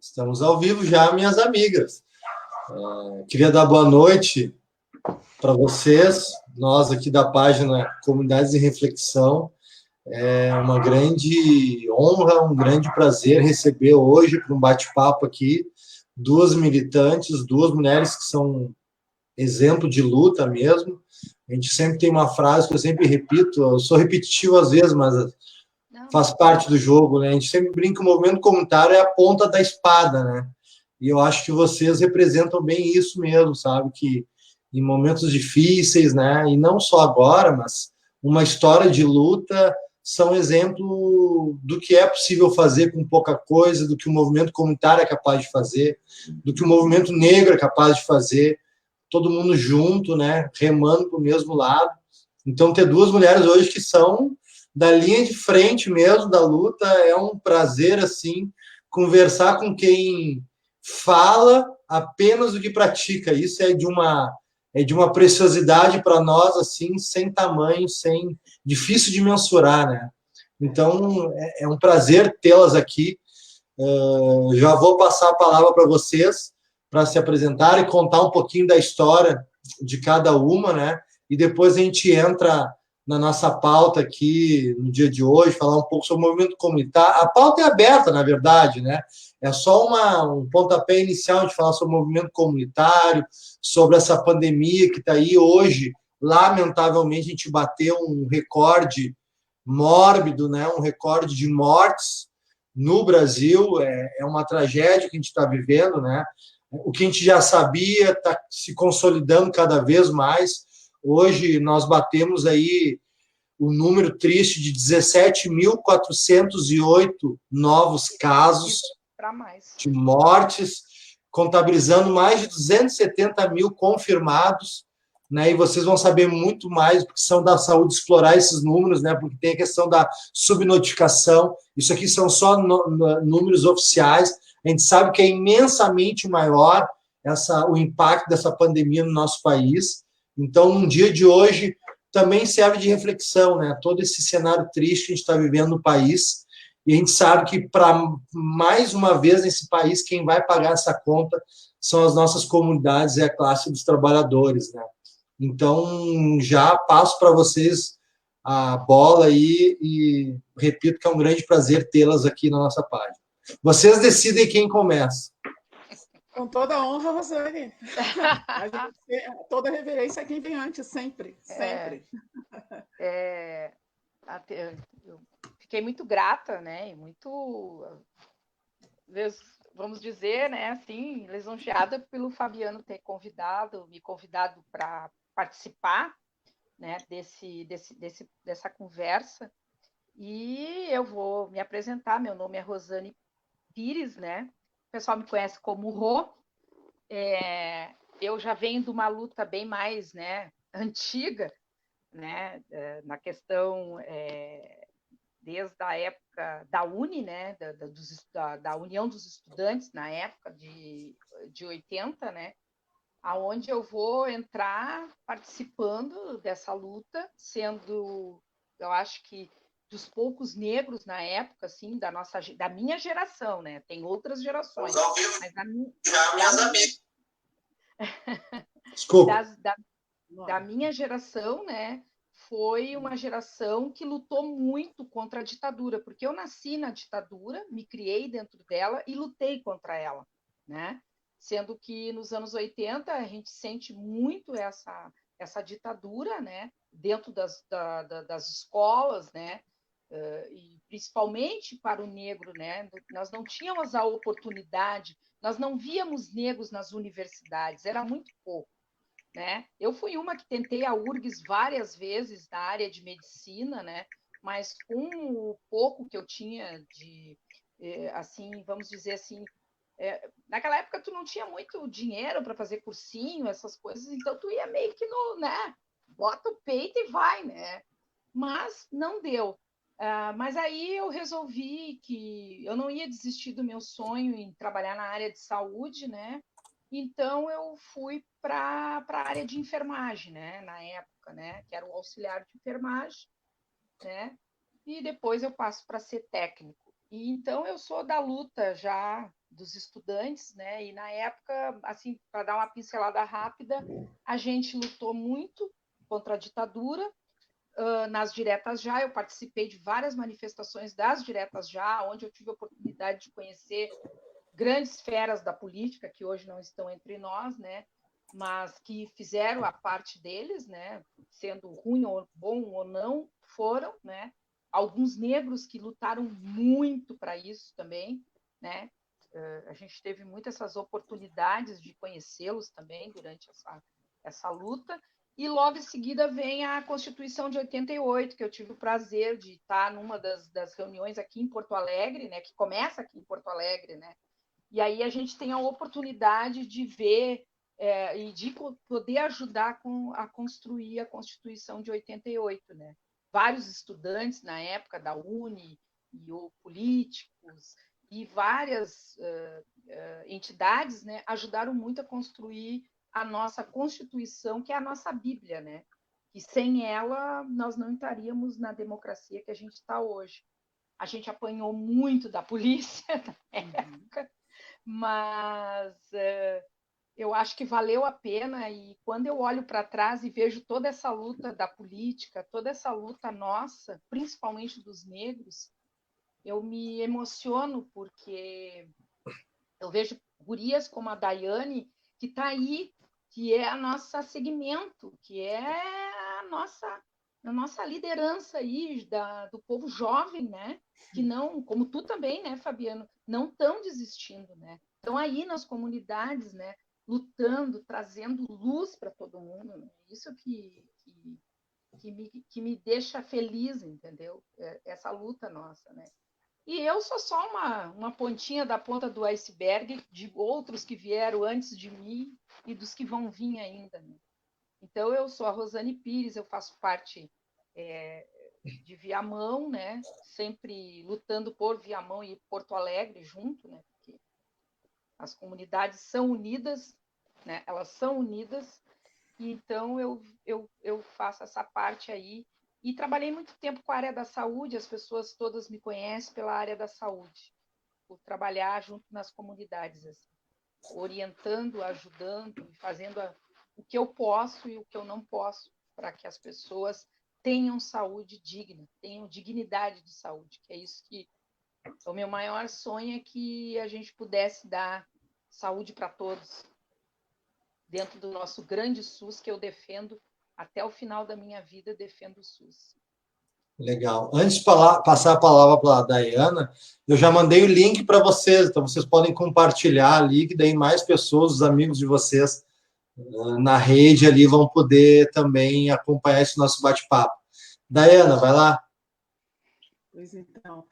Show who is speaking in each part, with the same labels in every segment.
Speaker 1: Estamos ao vivo já, minhas amigas. Queria dar boa noite para vocês, nós aqui da página Comunidades em Reflexão. É uma grande honra, um grande prazer receber hoje para um bate-papo aqui duas militantes, duas mulheres que são exemplo de luta mesmo. A gente sempre tem uma frase que eu sempre repito, eu sou repetitivo às vezes, mas faz parte do jogo, né? A gente sempre brinca que o movimento comunitário é a ponta da espada, né? E eu acho que vocês representam bem isso mesmo, sabe? Que em momentos difíceis, né? E não só agora, mas uma história de luta são exemplo do que é possível fazer com pouca coisa, do que o movimento comunitário é capaz de fazer, do que o movimento negro é capaz de fazer, todo mundo junto, né? Remando para o mesmo lado. Então, ter duas mulheres hoje que são da linha de frente mesmo da luta é um prazer, assim, conversar com quem fala apenas do que pratica. Isso é de uma preciosidade para nós, assim, sem tamanho, sem difícil de mensurar, né? Então, é um prazer tê-las aqui. Já vou passar a palavra para vocês, para se apresentar e contar um pouquinho da história de cada uma, né? E depois a gente entra na nossa pauta aqui no dia de hoje, falar um pouco sobre o movimento comunitário. A pauta é aberta, na verdade, né? É só um pontapé inicial de falar sobre o movimento comunitário, sobre essa pandemia que está aí hoje. Lamentavelmente, a gente bateu um recorde mórbido, né? Um recorde de mortes no Brasil. É uma tragédia que a gente está vivendo, né? O que a gente já sabia está se consolidando cada vez mais. Hoje nós batemos aí o número triste de 17.408 novos casos de mortes, contabilizando mais de 270 mil confirmados, né? E vocês vão saber muito mais, porque são da saúde explorar esses números, né? Porque tem a questão da subnotificação. Isso aqui são só números oficiais. A gente sabe que é imensamente maior o impacto dessa pandemia no nosso país. Então, no dia de hoje, também serve de reflexão, né? Todo esse cenário triste que a gente está vivendo no país. E a gente sabe que, para mais uma vez nesse país, quem vai pagar essa conta são as nossas comunidades e a classe dos trabalhadores, né? Então, já passo para vocês a bola aí e repito que é um grande prazer tê-las aqui na nossa página. Vocês decidem quem começa.
Speaker 2: Com toda a honra, Rosane. Toda reverência a quem vem antes, sempre, sempre.
Speaker 3: Eu fiquei muito grata, né? E muito, vamos dizer, né? Assim, lisonjeada pelo Fabiano ter me convidado para participar, né? Dessa conversa. E eu vou me apresentar. Meu nome é Rosane Pires, né? O pessoal me conhece como Rô. Eu já venho de uma luta bem mais, né, antiga, né, na questão desde a época da UNE, né, da União dos Estudantes, na época de 80, né, aonde eu vou entrar participando dessa luta, sendo, eu acho que dos poucos negros na época, assim, da minha geração, né? Tem outras gerações, mas da minha geração, né? Foi uma geração que lutou muito contra a ditadura, porque eu nasci na ditadura, me criei dentro dela e lutei contra ela, né? Sendo que nos anos 80 a gente sente muito essa ditadura, né? Dentro das escolas, né? E principalmente para o negro, né? Nós não tínhamos a oportunidade, nós não víamos negros nas universidades, era muito pouco, né? Eu fui uma que tentei a URGS várias vezes na área de medicina, né? Mas com o pouco que eu tinha assim, vamos dizer assim, naquela época tu não tinha muito dinheiro para fazer cursinho, essas coisas, então tu ia meio que né? Bota o peito e vai, né? Mas não deu. Mas aí eu resolvi que eu não ia desistir do meu sonho em trabalhar na área de saúde, né? Então eu fui para a área de enfermagem, né? Na época, né? Que era o auxiliar de enfermagem, né? E depois eu passo para ser técnico. E então eu sou da luta já dos estudantes, né? E na época, assim, para dar uma pincelada rápida, a gente lutou muito contra a ditadura. Nas diretas já, eu participei de várias manifestações das diretas já, onde eu tive a oportunidade de conhecer grandes feras da política que hoje não estão entre nós, né? Mas que fizeram a parte deles, né? Sendo ruim ou bom ou não, foram, né? Alguns negros que lutaram muito para isso também, né? A gente teve muitas essas oportunidades de conhecê-los também durante essa luta. E logo em seguida vem a Constituição de 88, que eu tive o prazer de estar numa das reuniões aqui em Porto Alegre, né? Que começa aqui em Porto Alegre, né? E aí a gente tem a oportunidade de ver e de poder ajudar a construir a Constituição de 88, né? Vários estudantes na época da Uni, e políticos, e várias entidades, né, ajudaram muito a construir a nossa Constituição, que é a nossa Bíblia, né? E sem ela, nós não estaríamos na democracia que a gente está hoje. A gente apanhou muito da polícia na época, mas eu acho que valeu a pena. E quando eu olho para trás e vejo toda essa luta da política, toda essa luta nossa, principalmente dos negros, eu me emociono, porque eu vejo gurias como a Daiane, que está aí, que é a nossa segmento, que é a nossa liderança aí do povo jovem, né? Que não, como tu também, né, Fabiano, não estão desistindo, né? Estão aí nas comunidades, né? Lutando, trazendo luz para todo mundo, né? Isso que me deixa feliz, entendeu? Essa luta nossa, né? E eu sou só uma pontinha da ponta do iceberg de outros que vieram antes de mim e dos que vão vir ainda, né? Então, eu sou a Rosane Pires, eu faço parte de Viamão, né? Sempre lutando por Viamão e Porto Alegre junto, né? Porque as comunidades são unidas, né? Elas são unidas, e então eu faço essa parte aí. E trabalhei muito tempo com a área da saúde, as pessoas todas me conhecem pela área da saúde, por trabalhar junto nas comunidades, assim, orientando, ajudando, fazendo o que eu posso e o que eu não posso, para que as pessoas tenham saúde digna, tenham dignidade de saúde, que é isso que o meu maior sonho, é que a gente pudesse dar saúde para todos, dentro do nosso grande SUS, que eu defendo até o final da minha vida, defendo o SUS.
Speaker 1: Legal. Antes de passar a palavra para a Daiana, eu já mandei o link para vocês, então vocês podem compartilhar ali, que daí mais pessoas, os amigos de vocês na rede ali vão poder também acompanhar esse nosso bate-papo. Daiana, vai lá.
Speaker 2: Pois então.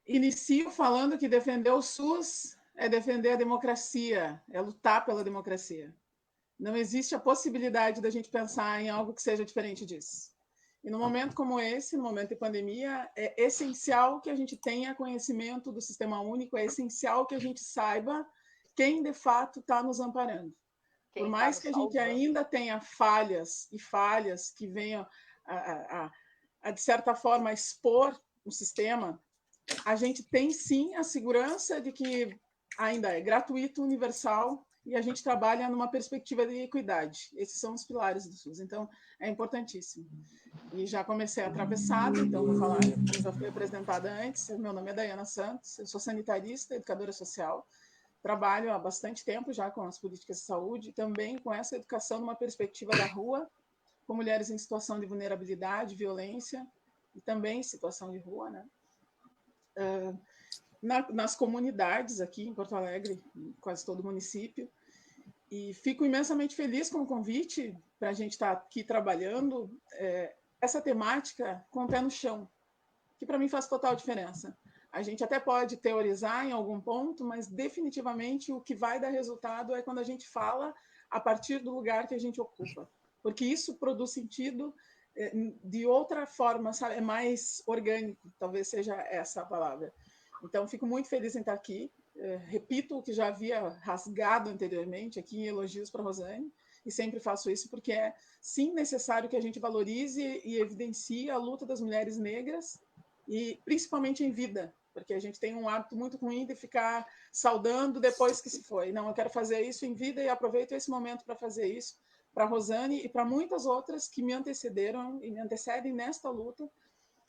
Speaker 2: Inicio falando que defender o SUS é defender a democracia, é lutar pela democracia. Não existe a possibilidade da gente pensar em algo que seja diferente disso. E no momento como esse, no momento de pandemia, é essencial que a gente tenha conhecimento do Sistema Único, é essencial que a gente saiba quem de fato está nos amparando. Por mais que a gente ainda tenha falhas que venham de certa forma, expor o sistema, a gente tem sim a segurança de que ainda é gratuito, universal, e a gente trabalha numa perspectiva de equidade. Esses são os pilares do SUS, então é importantíssimo. E já comecei atravessado, então vou falar, eu já fui apresentada antes, meu nome é Daiana Santos, eu sou sanitarista, educadora social, trabalho há bastante tempo já com as políticas de saúde, também com essa educação numa perspectiva da rua, com mulheres em situação de vulnerabilidade, violência, e também situação de rua, né? Nas comunidades aqui em Porto Alegre, em quase todo o município, e fico imensamente feliz com o convite para a gente estar aqui trabalhando essa temática com o pé no chão, que para mim faz total diferença. A gente até pode teorizar em algum ponto, mas definitivamente o que vai dar resultado é quando a gente fala a partir do lugar que a gente ocupa, porque isso produz sentido de outra forma, sabe? É mais orgânico, talvez seja essa a palavra. Então, fico muito feliz em estar aqui. Repito o que já havia rasgado anteriormente aqui em elogios para a Rosane, e sempre faço isso porque é, sim, necessário que a gente valorize e evidencie a luta das mulheres negras, e principalmente em vida, porque a gente tem um hábito muito ruim de ficar saudando depois que se foi. Não, eu quero fazer isso em vida e aproveito esse momento para fazer isso para a Rosane e para muitas outras que me antecederam e me antecedem nesta luta,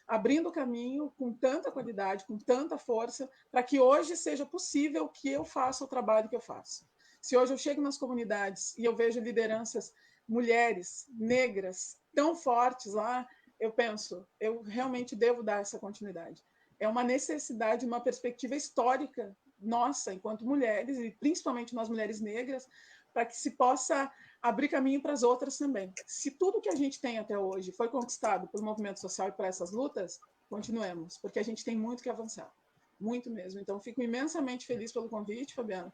Speaker 2: abrindo o caminho com tanta qualidade, com tanta força, para que hoje seja possível que eu faça o trabalho que eu faço. Se hoje eu chego nas comunidades e eu vejo lideranças, mulheres, negras, tão fortes lá, eu penso, eu realmente devo dar essa continuidade. É uma necessidade, uma perspectiva histórica nossa, enquanto mulheres, e principalmente nós mulheres negras, para que se possa abrir caminho para as outras também. Se tudo que a gente tem até hoje foi conquistado pelo movimento social e por essas lutas, continuemos, porque a gente tem muito que avançar, muito mesmo. Então, fico imensamente feliz pelo convite, Fabiana,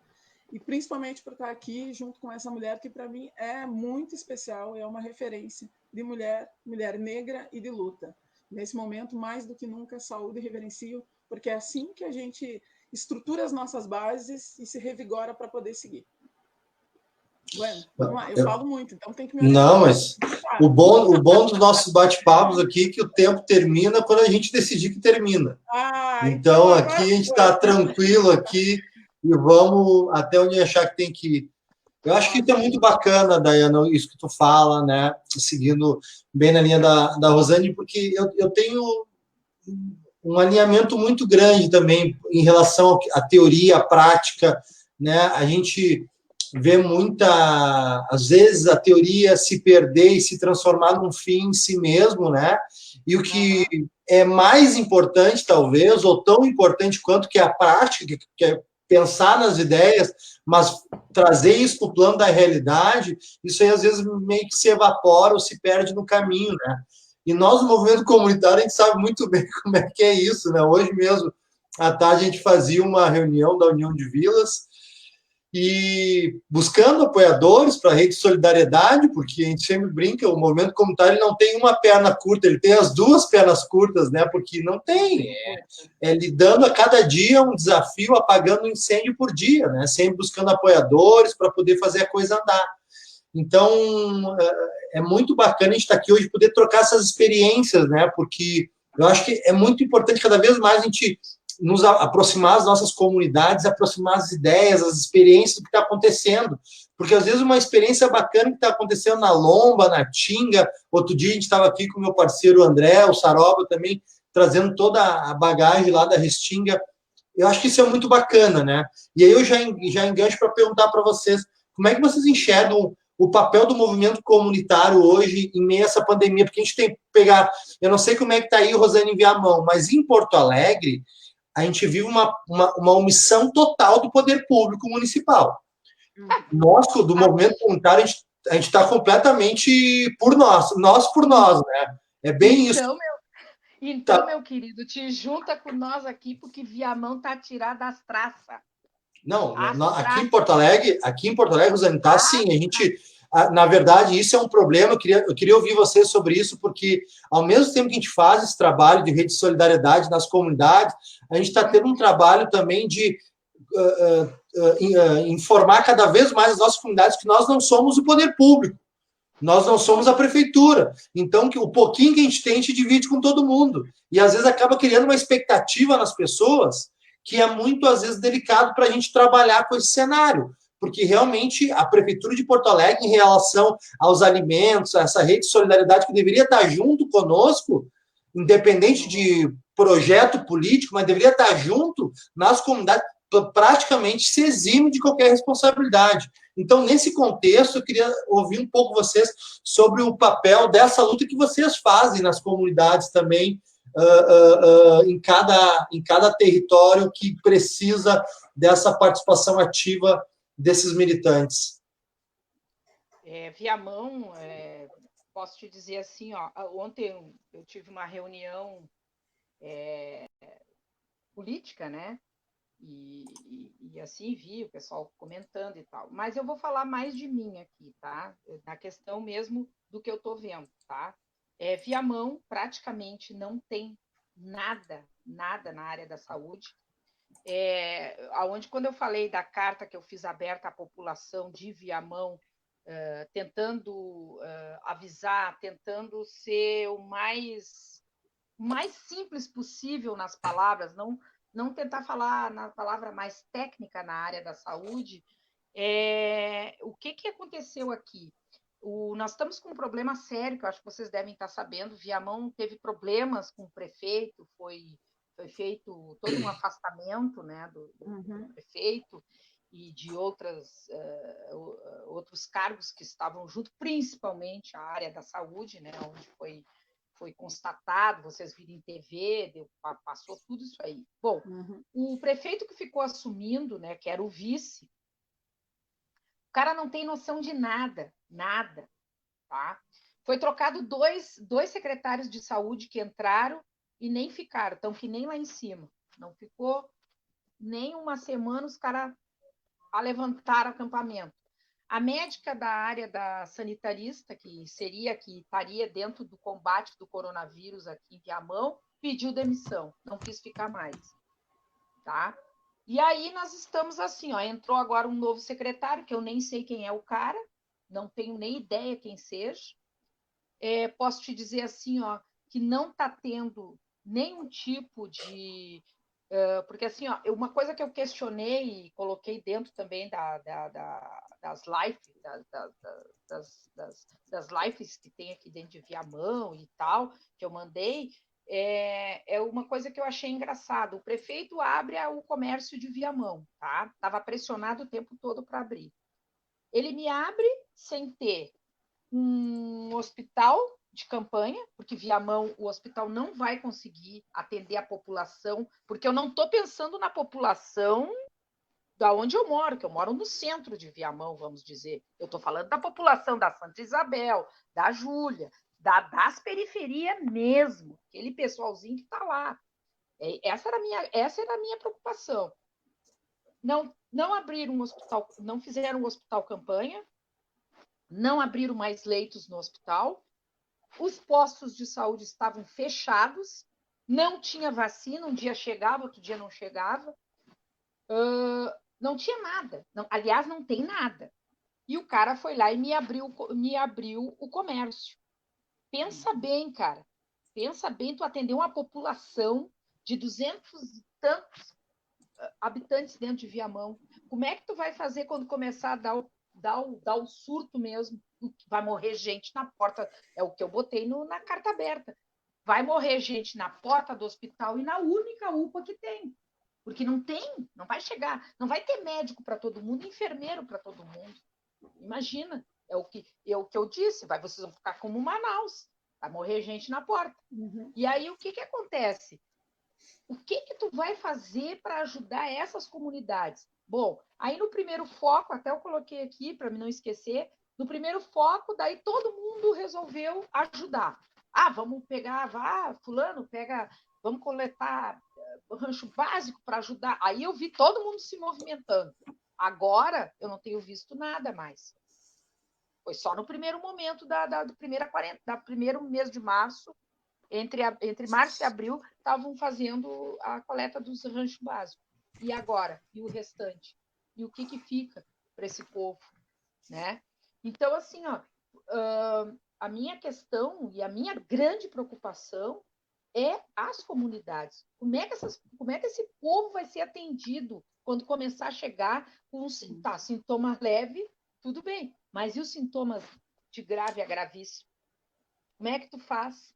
Speaker 2: e principalmente por estar aqui junto com essa mulher que, para mim, é muito especial, é uma referência de mulher negra e de luta. Nesse momento, mais do que nunca, saúde e reverencio, porque é assim que a gente estrutura as nossas bases e se revigora para poder seguir. Bueno, vamos lá. Eu falo muito, então tem que me orientar.
Speaker 1: Não, mas o bom dos nossos bate-papos aqui é que o tempo termina quando a gente decidir que termina. Então, aqui a gente está tranquilo aqui e vamos até onde achar que tem que ir. Eu acho que isso é muito bacana, Dayana, isso que tu fala, né? Seguindo bem na linha da Rosane, porque eu tenho um alinhamento muito grande também em relação à teoria, à prática, né? A gente vê às vezes, a teoria se perder e se transformar num fim em si mesmo, né? E o que é mais importante, talvez, ou tão importante quanto que a prática, que é pensar nas ideias, mas trazer isso para o plano da realidade, isso aí às vezes meio que se evapora ou se perde no caminho, né? E nós, no movimento comunitário, a gente sabe muito bem como é que é isso, né? Hoje mesmo, à tarde, a gente fazia uma reunião da União de Vilas e buscando apoiadores para a rede de solidariedade, porque a gente sempre brinca, o movimento comunitário não tem uma perna curta, ele tem as duas pernas curtas, né? Porque não tem, lidando a cada dia um desafio, apagando um incêndio por dia, né? Sempre buscando apoiadores para poder fazer a coisa andar. Então, é muito bacana a gente estar aqui hoje, poder trocar essas experiências, né? Porque eu acho que é muito importante cada vez mais a gente nos aproximar das nossas comunidades, aproximar as ideias, as experiências do que está acontecendo. Porque, às vezes, uma experiência bacana que está acontecendo na Lomba, na Tinga, outro dia a gente estava aqui com o meu parceiro André, o Saroba também, trazendo toda a bagagem lá da Restinga. Eu acho que isso é muito bacana, né? E aí eu já engancho para perguntar para vocês, como é que vocês enxergam o papel do movimento comunitário hoje em meio a essa pandemia? Porque a gente tem que pegar, eu não sei como é que está aí, Rosane, em Viamão, mas em Porto Alegre, a gente vive uma omissão total do poder público municipal. Nós, do movimento comunitário, a gente está completamente por nós por nós, né? É bem isso.
Speaker 3: Então, meu querido, te junta com nós aqui, porque Viamão está tirada das traças.
Speaker 1: Não, aqui em Porto Alegre, Rosane, tá assim, a gente, na verdade, isso é um problema, eu queria ouvir você sobre isso, porque ao mesmo tempo que a gente faz esse trabalho de rede de solidariedade nas comunidades, a gente está tendo um trabalho também de informar cada vez mais as nossas comunidades que nós não somos o poder público, nós não somos a prefeitura, então que o pouquinho que a gente tem, a gente divide com todo mundo, e às vezes acaba criando uma expectativa nas pessoas que é muito, às vezes, delicado para a gente trabalhar com esse cenário, porque realmente a Prefeitura de Porto Alegre, em relação aos alimentos, essa rede de solidariedade que deveria estar junto conosco, independente de projeto político, mas deveria estar junto nas comunidades, praticamente se exime de qualquer responsabilidade. Então, nesse contexto, eu queria ouvir um pouco vocês sobre o papel dessa luta que vocês fazem nas comunidades também, em cada território que precisa dessa participação ativa desses militantes.
Speaker 3: Viamão, posso te dizer assim, ó, ontem eu tive uma reunião política, né? E assim vi o pessoal comentando e tal. Mas eu vou falar mais de mim aqui, tá? Na questão mesmo do que eu estou vendo, tá? Viamão praticamente não tem nada na área da saúde. Aonde, quando eu falei da carta que eu fiz aberta à população de Viamão, tentando avisar, tentando ser o mais simples possível nas palavras, não não tentar falar na palavra mais técnica na área da saúde, o que aconteceu aqui? Nós estamos com um problema sério, que eu acho que vocês devem estar sabendo. Viamão teve problemas com o prefeito, foi feito todo um afastamento, né, do prefeito e de outros cargos que estavam junto, principalmente a área da saúde, né, onde foi constatado, vocês viram em TV, passou tudo isso aí. Bom, o prefeito que ficou assumindo, né, que era o vice, o cara não tem noção de nada, tá? Foi trocado dois secretários de saúde que entraram e nem ficaram, estão que nem lá em cima. Não ficou nem uma semana, os caras levantaram acampamento. A médica da área da sanitarista, que estaria dentro do combate do coronavírus aqui em Viamão, pediu demissão, não quis ficar mais, tá? E aí nós estamos assim, ó, entrou agora um novo secretário, que eu nem sei quem é o cara, não tenho nem ideia quem seja. Posso te dizer assim, ó, que não está tendo nenhum tipo de... porque assim, ó, uma coisa que eu questionei e coloquei dentro também das lives, das lives que tem aqui dentro de Viamão e tal, que eu mandei, é uma coisa que eu achei engraçado. O prefeito abre o comércio de Viamão, tá? Estava pressionado o tempo todo para abrir. Ele me abre sem ter um hospital de campanha, porque Viamão o hospital não vai conseguir atender a população, porque eu não estou pensando na população da onde eu moro, que eu moro no centro de Viamão, vamos dizer. Eu estou falando da população da Santa Isabel, da Júlia, das periferias mesmo, aquele pessoalzinho que está lá. Essa era a minha preocupação. Não abriram um hospital, não fizeram um hospital campanha, não abriram mais leitos no hospital, os postos de saúde estavam fechados, não tinha vacina, um dia chegava, outro dia não chegava, não tinha nada. Não, aliás, não tem nada. E o cara foi lá e me abriu o comércio. Pensa bem, cara. Pensa bem, tu atender uma população de 200 e tantos habitantes dentro de Viamão. Como é que tu vai fazer quando começar a dar o surto mesmo? Vai morrer gente na porta, é o que eu botei na carta aberta. Vai morrer gente na porta do hospital e na única UPA que tem. Porque não vai chegar, não vai ter médico para todo mundo, enfermeiro para todo mundo. Imagina, é o que eu disse, vocês vão ficar como Manaus, vai morrer gente na porta. E aí o que acontece? O que tu vai fazer para ajudar essas comunidades? Bom, aí no primeiro foco, até eu coloquei aqui para não esquecer, no primeiro foco, daí todo mundo resolveu ajudar. Vamos pegar, fulano, vamos coletar rancho básico para ajudar. Aí eu vi todo mundo se movimentando. Agora eu não tenho visto nada mais. Foi só no primeiro momento do primeiro mês de março, entre março e abril, estavam fazendo a coleta dos ranchos básicos. E agora? E o restante? E o que fica para esse povo? Né? Então, assim, ó, a minha questão e a minha grande preocupação é as comunidades. Como é que esse povo vai ser atendido quando começar a chegar com sintoma leve? Tudo bem, mas e os sintomas de grave a gravíssimo? Como é que tu faz?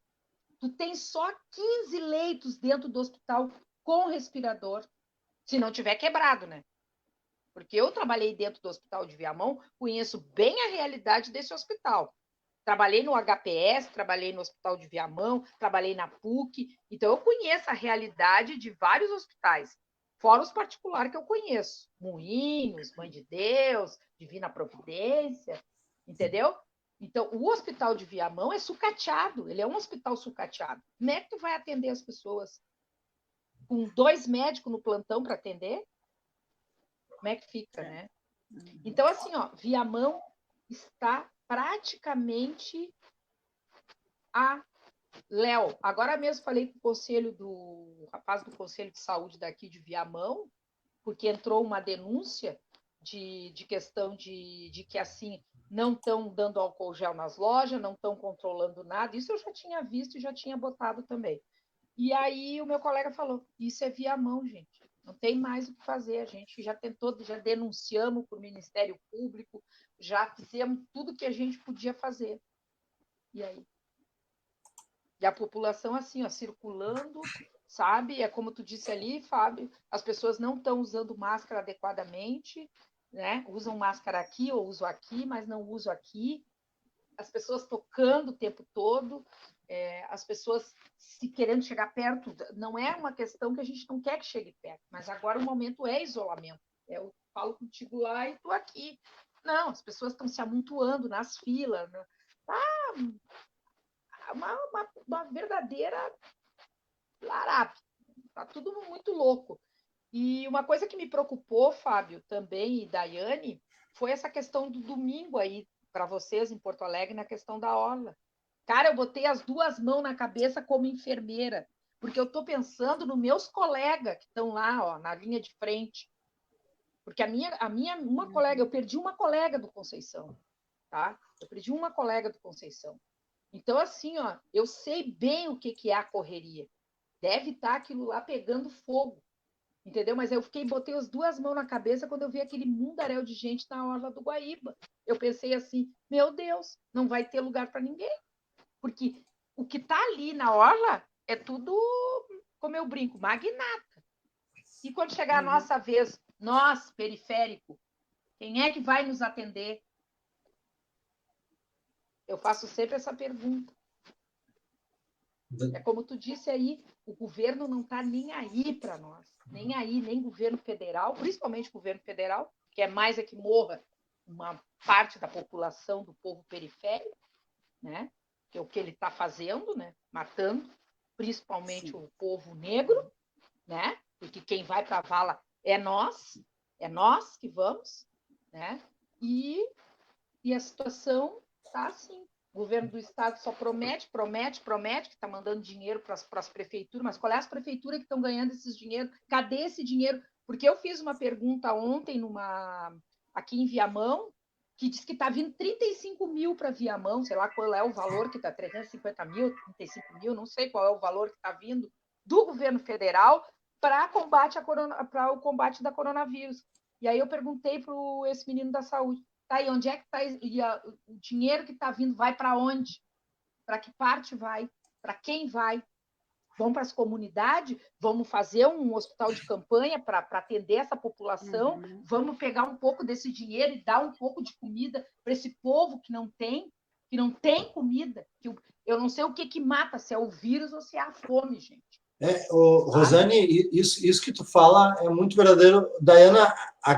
Speaker 3: Tu tem só 15 leitos dentro do hospital com respirador, se não tiver quebrado, né? Porque eu trabalhei dentro do hospital de Viamão, conheço bem a realidade desse hospital. Trabalhei no HPS, trabalhei no Hospital de Viamão, trabalhei na PUC, então eu conheço a realidade de vários hospitais, fora os particulares que eu conheço. Moinhos, Mãe de Deus, Divina Providência, entendeu? Então, o Hospital de Viamão é sucateado, ele é um hospital sucateado. Como é que tu vai atender as pessoas? Com 2 médicos no plantão para atender? Como é que fica, né? Então, assim, ó, Viamão está praticamente a Léo. Agora mesmo falei com o conselho do rapaz do Conselho de Saúde daqui de Viamão, porque entrou uma denúncia de questão de que, assim, não estão dando álcool gel nas lojas, não estão controlando nada. Isso eu já tinha visto e já tinha botado também. E aí o meu colega falou, isso é Viamão, gente. Não tem mais o que fazer. A gente já tentou, já denunciamos para o Ministério Público, já fizemos tudo que a gente podia fazer. E aí? E a população assim, ó, circulando, sabe? É como tu disse ali, Fábio, as pessoas não estão usando máscara adequadamente, né? Usam máscara aqui ou uso aqui, mas não uso aqui. As pessoas tocando o tempo todo, as pessoas se querendo chegar perto. Não é uma questão que a gente não quer que chegue perto, mas agora o momento é isolamento. Eu falo contigo lá e estou aqui. Não, as pessoas estão se amontoando nas filas. Né? Uma verdadeira larápia. Tá tudo muito louco. E uma coisa que me preocupou, Fábio, também, e Daiane, foi essa questão do domingo aí, para vocês em Porto Alegre, na questão da orla. Cara, eu botei as duas mãos na cabeça como enfermeira, porque eu estou pensando nos meus colegas que estão lá, ó, na linha de frente. Porque uma colega, eu perdi uma colega do Conceição, tá? Eu perdi uma colega do Conceição. Então, assim, ó, eu sei bem o que é a correria. Deve estar aquilo lá pegando fogo, entendeu? Mas eu botei as duas mãos na cabeça quando eu vi aquele mundaréu de gente na orla do Guaíba. Eu pensei assim, meu Deus, não vai ter lugar para ninguém. Porque o que está ali na orla é tudo, como eu brinco, magnata. E quando chegar a nossa vez, nós, periférico, quem é que vai nos atender? Eu faço sempre essa pergunta. É como tu disse aí, o governo não está nem aí para nós. Nem aí, nem governo federal, principalmente governo federal, que é mais que morra uma parte da população do povo periférico, né? Que é o que ele está fazendo, né? Matando, principalmente o povo negro, né? Porque quem vai para a vala é nós que vamos, né? E a situação está assim. O governo do estado só promete, que está mandando dinheiro para as prefeituras, mas qual é as prefeituras que estão ganhando esses dinheiro? Cadê esse dinheiro? Porque eu fiz uma pergunta ontem aqui em Viamão, que diz que está vindo 35 mil para Viamão, sei lá qual é o valor que está, 350 mil, 35 mil, não sei qual é o valor que está vindo do governo federal para o combate da coronavírus. E aí eu perguntei para esse menino da saúde, tá, e onde é que está o dinheiro que está vindo? Vai para onde? Para que parte vai? Para quem vai? Vamos para as comunidades? Vamos fazer um hospital de campanha para atender essa população? Vamos pegar um pouco desse dinheiro e dar um pouco de comida para esse povo que não tem comida? Eu não sei o que mata, se é o vírus ou se é a fome, gente.
Speaker 1: Rosane, isso que tu fala é muito verdadeiro. Daiana,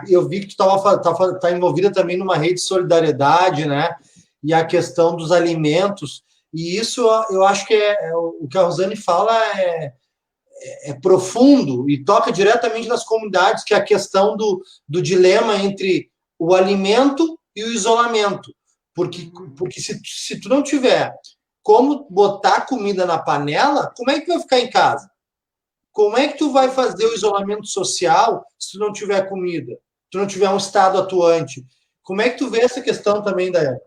Speaker 1: eu vi que tu tá envolvida também numa rede de solidariedade, né? E a questão dos alimentos. E isso eu acho que o que a Rosane fala é profundo e toca diretamente nas comunidades, que é a questão do dilema entre o alimento e o isolamento. Porque se tu não tiver como botar comida na panela, como é que tu vai ficar em casa? Como é que tu vai fazer o isolamento social se tu não tiver comida? Se tu não tiver um Estado atuante? Como é que tu vê essa questão também, Daiane?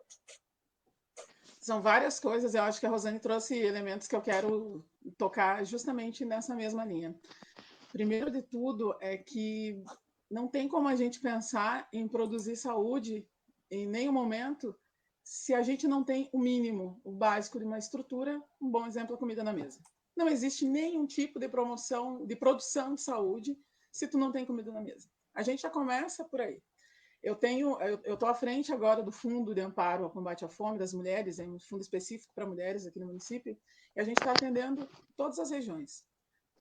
Speaker 2: São várias coisas, eu acho que a Rosane trouxe elementos que eu quero tocar justamente nessa mesma linha. Primeiro de tudo é que não tem como a gente pensar em produzir saúde em nenhum momento se a gente não tem o mínimo, o básico de uma estrutura, um bom exemplo, a comida na mesa. Não existe nenhum tipo de produção de saúde se tu não tem comida na mesa. A gente já começa por aí. Eu estou à frente agora do Fundo de Amparo ao Combate à Fome das Mulheres, é um fundo específico para mulheres aqui no município, e a gente está atendendo todas as regiões.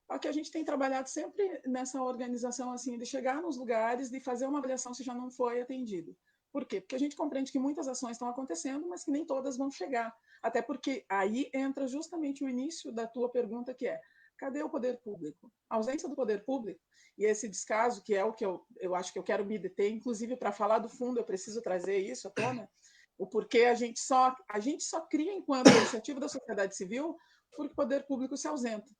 Speaker 2: Só que a gente tem trabalhado sempre nessa organização assim de chegar nos lugares, de fazer uma avaliação se já não foi atendido. Por quê? Porque a gente compreende que muitas ações estão acontecendo, mas que nem todas vão chegar. Até porque aí entra justamente o início da tua pergunta, que é: cadê o poder público? A ausência do poder público e esse descaso, que é o que eu acho que eu quero me deter, inclusive para falar do fundo, eu preciso trazer isso à tona, o porquê a gente só cria enquanto iniciativa da sociedade civil porque o poder público se ausenta.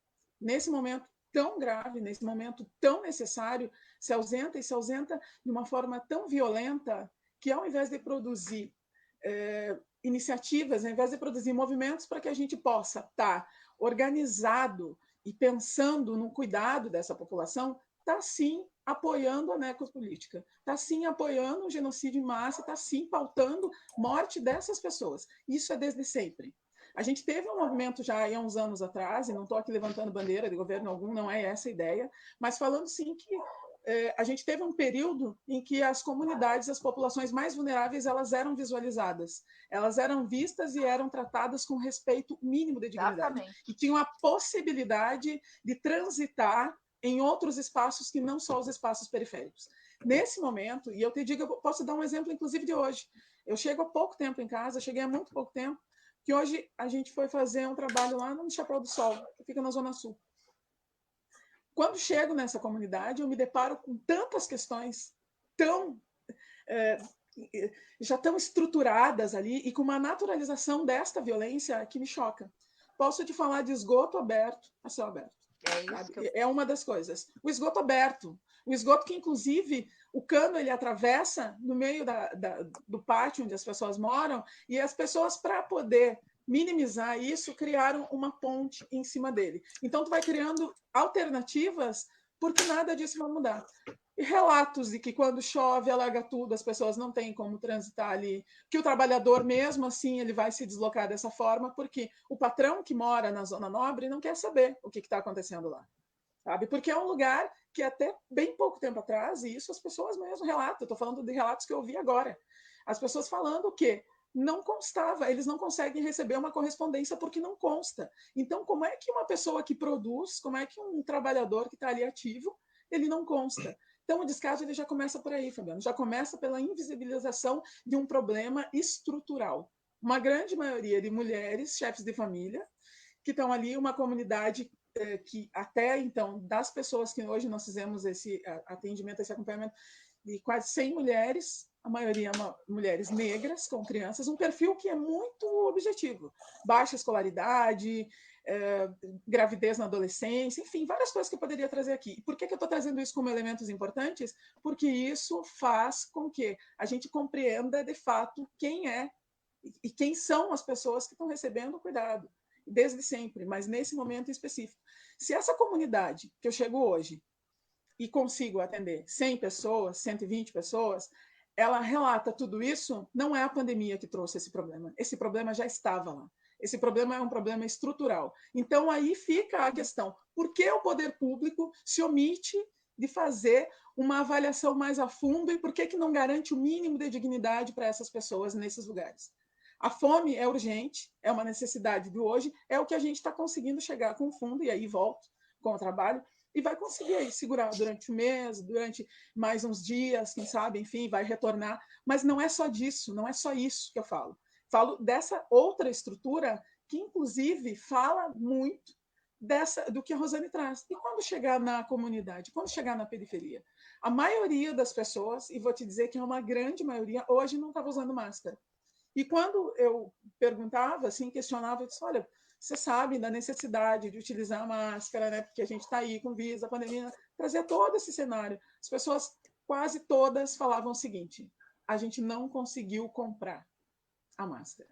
Speaker 2: Nesse momento tão grave, nesse momento tão necessário, se ausenta de uma forma tão violenta que, ao invés de produzir iniciativas, ao invés de produzir movimentos para que a gente possa estar organizado e pensando no cuidado dessa população, está sim apoiando a necropolítica, está sim apoiando o genocídio em massa, está sim pautando morte dessas pessoas. Isso é desde sempre. A gente teve um movimento já há uns anos atrás, e não estou aqui levantando bandeira de governo algum, não é essa a ideia, mas falando sim que a gente teve um período em que as comunidades, as populações mais vulneráveis, elas eram visualizadas, elas eram vistas e eram tratadas com respeito mínimo de dignidade.
Speaker 3: Exatamente.
Speaker 2: E tinham a possibilidade de transitar em outros espaços que não só os espaços periféricos. Nesse momento, e eu te digo, eu posso dar um exemplo, inclusive, de hoje. Eu chego há pouco tempo em casa, cheguei há muito pouco tempo, que hoje a gente foi fazer um trabalho lá no Chapéu do Sol, que fica na Zona Sul. Quando chego nessa comunidade, eu me deparo com tantas questões já tão estruturadas ali e com uma naturalização desta violência que me choca. Posso te falar de esgoto aberto a céu aberto. É uma das coisas. O esgoto aberto, o esgoto que, inclusive, o cano ele atravessa no meio do pátio onde as pessoas moram, e as pessoas, para poder minimizar isso, criaram uma ponte em cima dele. Então, tu vai criando alternativas, porque nada disso vai mudar. E relatos de que quando chove, alaga tudo, as pessoas não têm como transitar ali, que o trabalhador, mesmo assim, ele vai se deslocar dessa forma, porque o patrão que mora na Zona Nobre não quer saber o que está acontecendo lá, sabe? Porque é um lugar que até bem pouco tempo atrás, e isso as pessoas mesmo relatam, eu estou falando de relatos que eu ouvi agora, as pessoas falando que não constava, eles não conseguem receber uma correspondência porque não consta. Então, como é que uma pessoa que produz, como é que um trabalhador que está ali ativo, ele não consta? Então, o descaso ele já começa por aí, Fabiano, já começa pela invisibilização de um problema estrutural. Uma grande maioria de mulheres, chefes de família, que estão ali, uma comunidade que até então, das pessoas que hoje nós fizemos esse atendimento, esse acompanhamento, de quase 100 mulheres, a maioria mulheres negras com crianças, um perfil que é muito objetivo, baixa escolaridade, gravidez na adolescência, enfim, várias coisas que eu poderia trazer aqui. E por que eu estou trazendo isso como elementos importantes? Porque isso faz com que a gente compreenda, de fato, quem é e quem são as pessoas que estão recebendo o cuidado, desde sempre, mas nesse momento específico. Se essa comunidade que eu chego hoje e consigo atender 100 pessoas, 120 pessoas, ela relata tudo isso, não é a pandemia que trouxe esse problema já estava lá. Esse problema é um problema estrutural. Então, aí fica a questão, por que o poder público se omite de fazer uma avaliação mais a fundo e por que não garante o mínimo de dignidade para essas pessoas nesses lugares? A fome é urgente, é uma necessidade de hoje, é o que a gente está conseguindo chegar com o fundo, e aí volto com o trabalho, e vai conseguir aí segurar durante o mês, durante mais uns dias, quem sabe, enfim, vai retornar. Mas não é só disso, não é só isso que eu falo. Falo dessa outra estrutura que, inclusive, fala muito do que a Rosane traz. E quando chegar na comunidade, quando chegar na periferia? A maioria das pessoas, e vou te dizer que é uma grande maioria, hoje não estava usando máscara. E quando eu perguntava, assim, questionava, eu disse, olha, você sabe da necessidade de utilizar a máscara, né? Porque a gente está aí com vírus, a pandemia, trazia todo esse cenário. As pessoas, quase todas, falavam o seguinte, a gente não conseguiu comprar a máscara.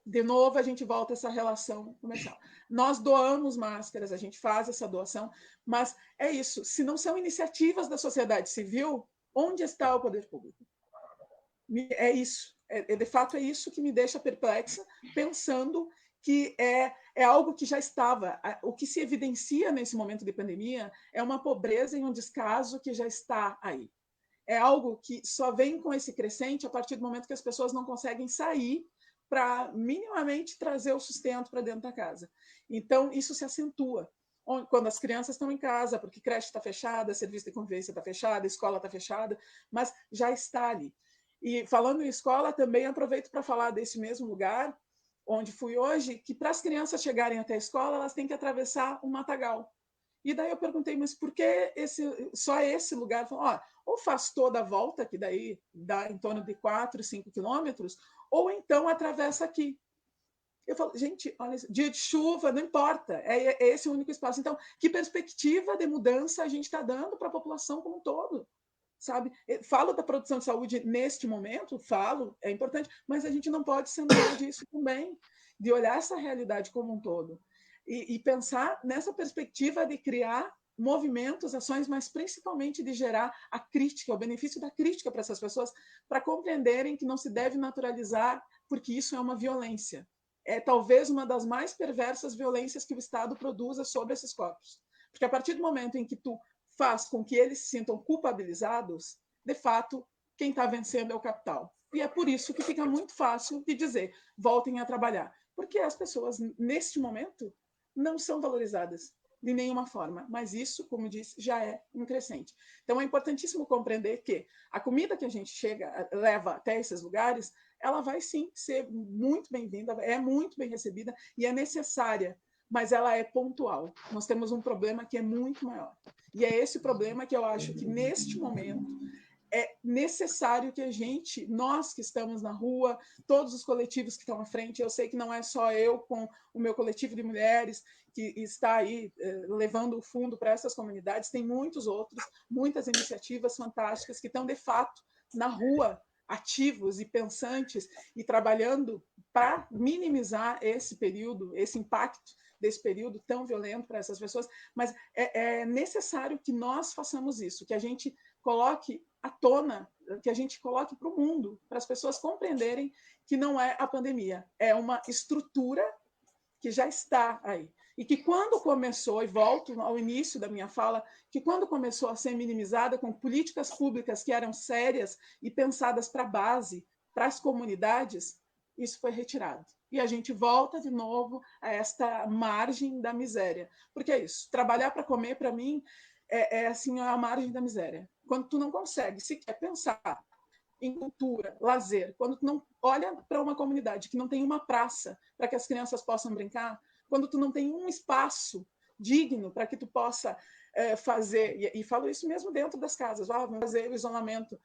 Speaker 2: De novo, a gente volta a essa relação comercial. Nós doamos máscaras, a gente faz essa doação, mas é isso. Se não são iniciativas da sociedade civil, onde está o poder público? É isso. De fato, é isso que me deixa perplexa, pensando que é algo que já estava. O que se evidencia nesse momento de pandemia é uma pobreza e um descaso que já está aí. É algo que só vem com esse crescente a partir do momento que as pessoas não conseguem sair para minimamente trazer o sustento para dentro da casa. Então, isso se acentua quando as crianças estão em casa, porque creche está fechada, serviço de convivência está fechado, escola está fechada, mas já está ali. E falando em escola, também aproveito para falar desse mesmo lugar onde fui hoje, que para as crianças chegarem até a escola, elas têm que atravessar um matagal. E daí eu perguntei, mas por que só esse lugar? Falei, ou faz toda a volta, que daí dá em torno de 4, 5 quilômetros, ou então atravessa aqui. Eu falo, gente, olha, dia de chuva, não importa, é esse o único espaço. Então, que perspectiva de mudança a gente está dando para a população como um todo? Sabe? Falo da produção de saúde neste momento, é importante, mas a gente não pode separar disso também, de olhar essa realidade como um todo. e pensar nessa perspectiva de criar movimentos, ações, mas principalmente de gerar a crítica, o benefício da crítica para essas pessoas, para compreenderem que não se deve naturalizar, porque isso é uma violência. É talvez uma das mais perversas violências que o Estado produza sobre esses corpos. Porque a partir do momento em que tu faz com que eles se sintam culpabilizados, de fato, quem está vencendo é o capital. E é por isso que fica muito fácil de dizer, voltem a trabalhar. Porque as pessoas, neste momento, não são valorizadas de nenhuma forma. Mas isso, como disse, já é um crescente. Então, é importantíssimo compreender que a comida que a gente leva até esses lugares, ela vai, sim, ser muito bem-vinda, é muito bem recebida e é necessária, mas ela é pontual. Nós temos um problema que é muito maior. E é esse problema que eu acho que, neste momento, é necessário que a gente, nós que estamos na rua, todos os coletivos que estão à frente, eu sei que não é só eu com o meu coletivo de mulheres que está aí levando o fundo para essas comunidades, tem muitos outros, muitas iniciativas fantásticas que estão, de fato, na rua, ativos e pensantes e trabalhando para minimizar esse período, esse impacto desse período tão violento para essas pessoas, mas é necessário que nós façamos isso, que a gente coloque à tona, que a gente coloque para o mundo, para as pessoas compreenderem que não é a pandemia, é uma estrutura que já está aí. E que quando começou, e volto ao início da minha fala, que quando começou a ser minimizada com políticas públicas que eram sérias e pensadas para a base, para as comunidades, isso foi retirado. E a gente volta de novo a esta margem da miséria. Porque é isso, trabalhar para comer, para mim, assim, a margem da miséria. Quando tu não consegue sequer pensar em cultura, lazer, quando tu não olha para uma comunidade que não tem uma praça para que as crianças possam brincar, quando tu não tem um espaço digno para que tu possa fazer, e falo isso mesmo dentro das casas, vamos fazer o isolamento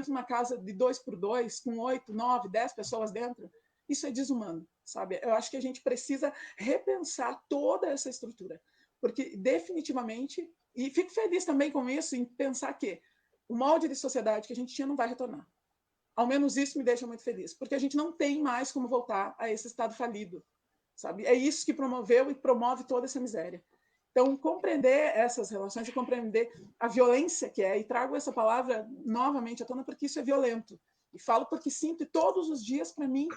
Speaker 2: numa casa de 2x2, com 8, 9, 10 pessoas dentro, isso é desumano, sabe? Eu acho que a gente precisa repensar toda essa estrutura, porque definitivamente, e fico feliz também com isso, em pensar que o molde de sociedade que a gente tinha não vai retornar. Ao menos isso me deixa muito feliz, porque a gente não tem mais como voltar a esse estado falido, sabe? É isso que promoveu e promove toda essa miséria. Então, compreender essas relações e compreender a violência que é, e trago essa palavra novamente à tona porque isso é violento. E falo porque sinto, e todos os dias, para mim,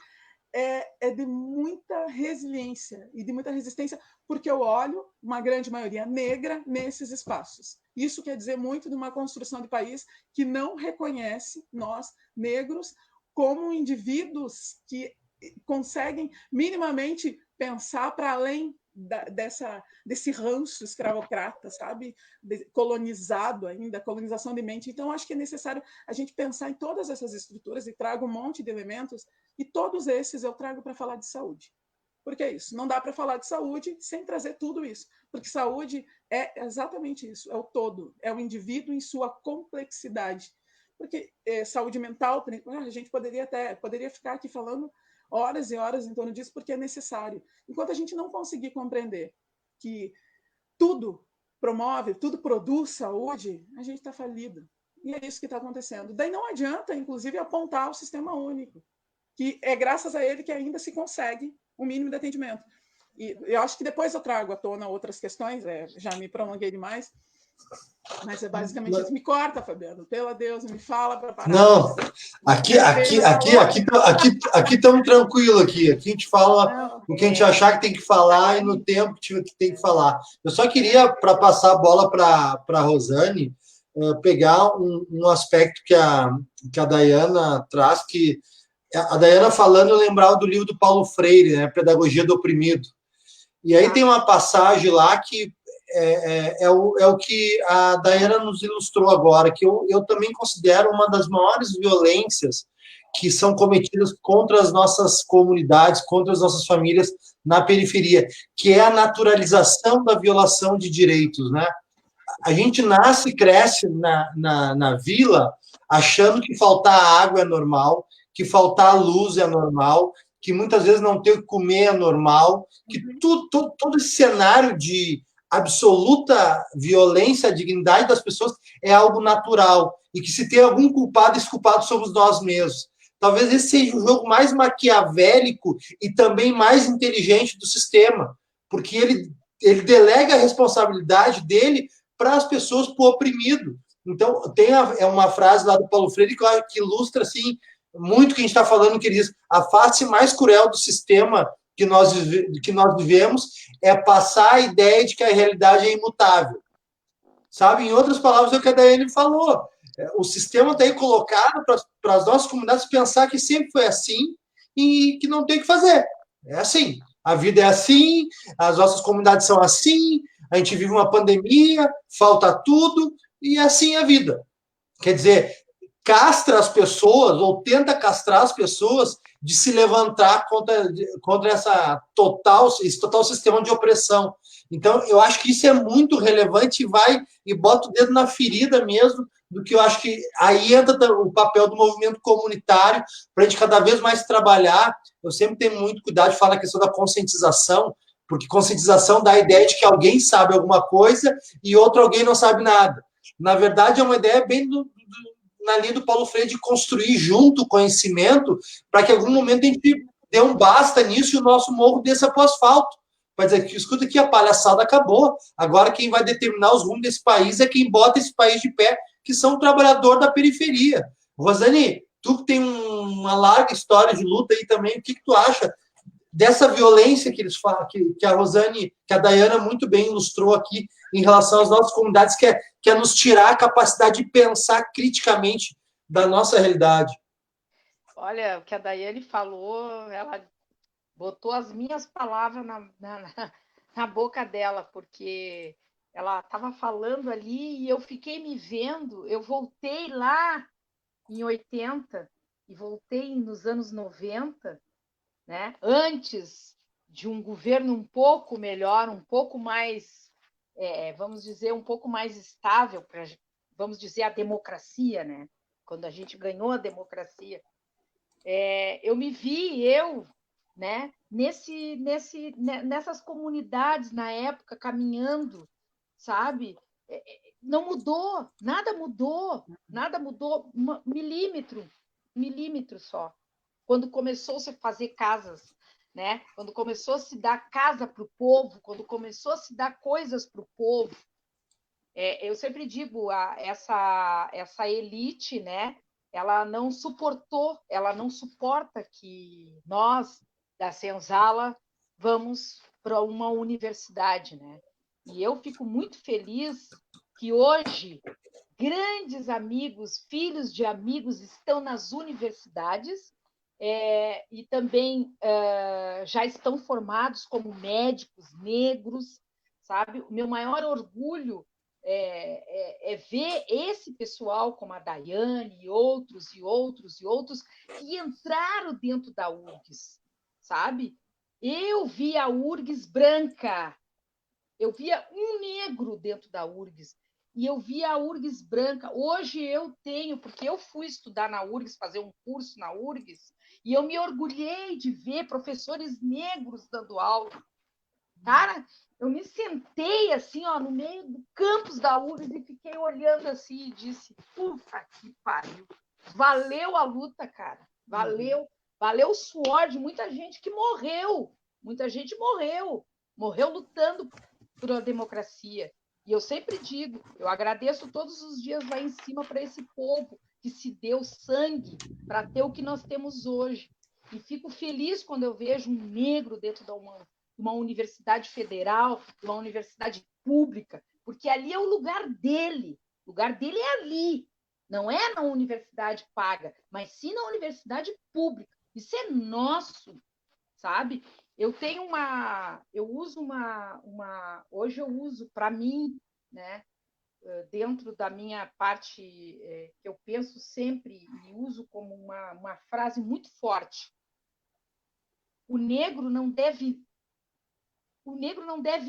Speaker 2: é de muita resiliência e de muita resistência, porque eu olho uma grande maioria negra nesses espaços. Isso quer dizer muito de uma construção de país que não reconhece nós, negros, como indivíduos que conseguem minimamente pensar para além desse ranço escravocrata, sabe? Colonizado ainda, colonização de mente. Então, acho que é necessário a gente pensar em todas essas estruturas, e trago um monte de elementos, e todos esses eu trago para falar de saúde. Porque é isso, não dá para falar de saúde sem trazer tudo isso, porque saúde é exatamente isso, é o todo, é o indivíduo em sua complexidade. Porque saúde mental, a gente poderia ficar aqui falando horas e horas em torno disso, porque é necessário. Enquanto a gente não conseguir compreender que tudo promove, tudo produz saúde, a gente está falido. E é isso que está acontecendo. Daí não adianta, inclusive, apontar o sistema único, que é graças a ele que ainda se consegue um mínimo de atendimento. E eu acho que depois eu trago à tona outras questões, já me prolonguei demais, mas é basicamente isso. Me corta, Fabiano, pelo Deus, me fala para parar.
Speaker 1: Não, aqui estamos tranquilos aqui. Aqui a gente fala o que a gente achar que tem que falar e no tempo que tem que falar. Eu só queria, para passar a bola para a Rosane, pegar um aspecto que a Dayana traz, que a Dayana falando, eu lembrava do livro do Paulo Freire, né, Pedagogia do Oprimido. E aí tem uma passagem lá que é o que a Dayana nos ilustrou agora, que eu também considero uma das maiores violências que são cometidas contra as nossas comunidades, contra as nossas famílias na periferia, que é a naturalização da violação de direitos, né? A gente nasce e cresce na vila achando que faltar água é normal, que faltar luz é normal, que muitas vezes não ter o que comer é normal, que todo esse cenário de absoluta violência à dignidade das pessoas é algo natural, e que se tem algum culpado, esse culpado somos nós mesmos. Talvez esse seja o jogo mais maquiavélico e também mais inteligente do sistema, porque ele delega a responsabilidade dele para as pessoas, para o oprimido. Então, é uma frase lá do Paulo Freire que ilustra assim, muito o que a gente está falando, que ele diz: a face mais cruel do sistema que nós vivemos é passar a ideia de que a realidade é imutável. Sabe? Em outras palavras, é o que a Daiane falou. O sistema está aí colocado para as nossas comunidades pensar que sempre foi assim e que não tem o que fazer. É assim. A vida é assim, as nossas comunidades são assim, a gente vive uma pandemia, falta tudo, e assim é a vida. Quer dizer, castra as pessoas, ou tenta castrar as pessoas de se levantar contra esse total sistema de opressão. Então, eu acho que isso é muito relevante e bota o dedo na ferida mesmo, do que eu acho que aí entra o papel do movimento comunitário, para a gente cada vez mais trabalhar. Eu sempre tenho muito cuidado de falar a questão da conscientização, porque conscientização dá a ideia de que alguém sabe alguma coisa e outro alguém não sabe nada. Na verdade, é uma ideia bem na linha do Paulo Freire de construir junto o conhecimento, para que em algum momento a gente dê um basta nisso e o nosso morro desça para o asfalto. Vai dizer que, escuta aqui, a palhaçada acabou. Agora quem vai determinar os rumos desse país é quem bota esse país de pé, que são o trabalhador da periferia. Rosane, tu que tem uma larga história de luta aí também, o que tu acha dessa violência que eles falam, que a Rosane, que a Daiana muito bem ilustrou aqui em relação às nossas comunidades, que é nos tirar a capacidade de pensar criticamente da nossa realidade?
Speaker 3: Olha, o que a Daiane falou, ela botou as minhas palavras na boca dela, porque ela estava falando ali e eu fiquei me vendo, eu voltei lá em 80 e voltei nos anos 90, né? Antes de um governo um pouco melhor, um pouco mais, vamos dizer, um pouco mais estável, para, vamos dizer, a democracia, né? Quando a gente ganhou a democracia, eu me vi, né, nessas comunidades na época, caminhando, sabe? Não mudou, nada mudou, milímetro só. Quando começou -se a fazer casas, né? Quando começou a se dar casa para o povo, quando começou a se dar coisas para o povo, eu sempre digo, essa elite, né? Ela não suporta que nós, da Senzala, vamos para uma universidade, né? E eu fico muito feliz que hoje grandes amigos, filhos de amigos estão nas universidades e também já estão formados como médicos negros, sabe? O meu maior orgulho é ver esse pessoal como a Daiane e outros, que entraram dentro da URGS, sabe? Eu vi a URGS branca, eu via um negro dentro da URGS, e eu via a URGS branca. Hoje eu tenho, porque eu fui estudar na URGS, fazer um curso na URGS, e eu me orgulhei de ver professores negros dando aula. Cara, eu me sentei assim, ó, no meio do campus da URGS e fiquei olhando assim e disse: puta que pariu, valeu a luta, cara, valeu o suor de muita gente que morreu, morreu lutando por a democracia. E eu sempre digo, eu agradeço todos os dias lá em cima para esse povo que se deu sangue para ter o que nós temos hoje. E fico feliz quando eu vejo um negro dentro de uma universidade federal, de uma universidade pública, porque ali é o lugar dele. O lugar dele é ali. Não é na universidade paga, mas sim na universidade pública. Isso é nosso, sabe? Eu uso hoje eu uso para mim, né? Dentro da minha parte que eu penso sempre e uso como uma frase muito forte. O negro não deve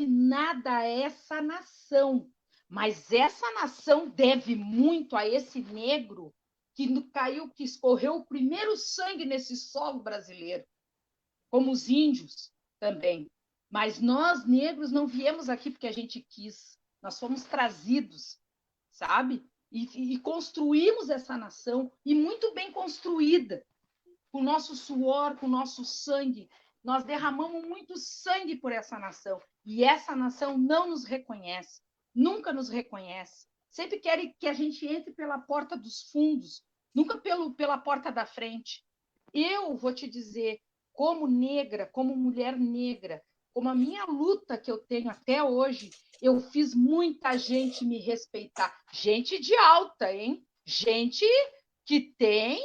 Speaker 3: nada a essa nação, mas essa nação deve muito a esse negro que escorreu o primeiro sangue nesse solo brasileiro, como os índios também. Mas nós, negros, não viemos aqui porque a gente quis. Nós fomos trazidos, sabe? E construímos essa nação, e muito bem construída, com o nosso suor, com o nosso sangue. Nós derramamos muito sangue por essa nação. E essa nação não nos reconhece. Nunca nos reconhece. Sempre querem que a gente entre pela porta dos fundos, nunca pela porta da frente. Eu vou te dizer, como negra, como mulher negra, como a minha luta que eu tenho até hoje, eu fiz muita gente me respeitar. Gente de alta, hein? Gente que tem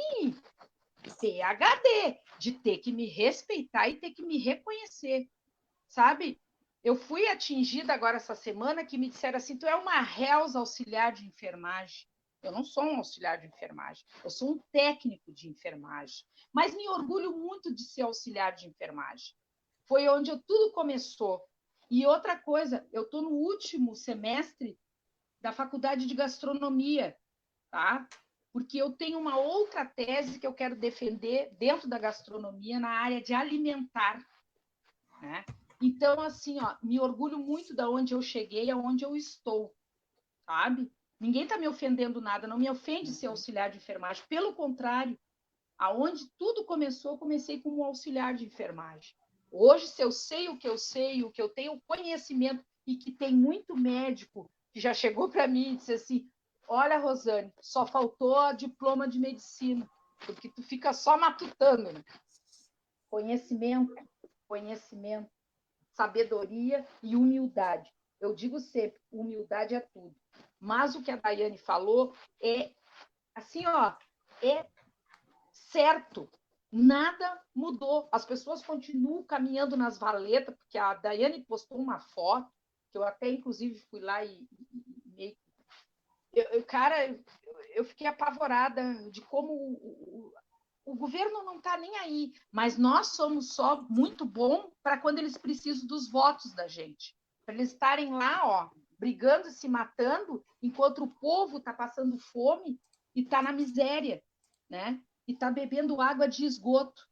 Speaker 3: PhD, de ter que me respeitar e ter que me reconhecer, sabe? Eu fui atingida agora essa semana que me disseram assim, tu é uma Hells auxiliar de enfermagem. Eu não sou um auxiliar de enfermagem, eu sou um técnico de enfermagem. Mas me orgulho muito de ser auxiliar de enfermagem. Foi onde tudo começou. E outra coisa, eu estou no último semestre da faculdade de gastronomia, tá? Porque eu tenho uma outra tese que eu quero defender dentro da gastronomia na área de alimentar, né? Então, assim, ó, me orgulho muito de onde eu cheguei, aonde eu estou, sabe? Ninguém está me ofendendo nada, não me ofende ser auxiliar de enfermagem. Pelo contrário, aonde tudo começou, comecei como auxiliar de enfermagem. Hoje, se eu sei, o que eu tenho conhecimento, e que tem muito médico que já chegou para mim e disse assim, olha, Rosane, só faltou diploma de medicina, porque tu fica só matutando, né? Conhecimento, sabedoria e humildade. Eu digo sempre, humildade é tudo. Mas o que a Daiane falou é assim, ó, é certo. Nada mudou. As pessoas continuam caminhando nas valetas, porque a Daiane postou uma foto, que eu até, inclusive, fui lá e cara, eu fiquei apavorada de como o governo não está nem aí, mas nós somos só muito bom para quando eles precisam dos votos da gente. Para eles estarem lá, ó, brigando e se matando, enquanto o povo está passando fome e está na miséria, né? E está bebendo água de esgoto.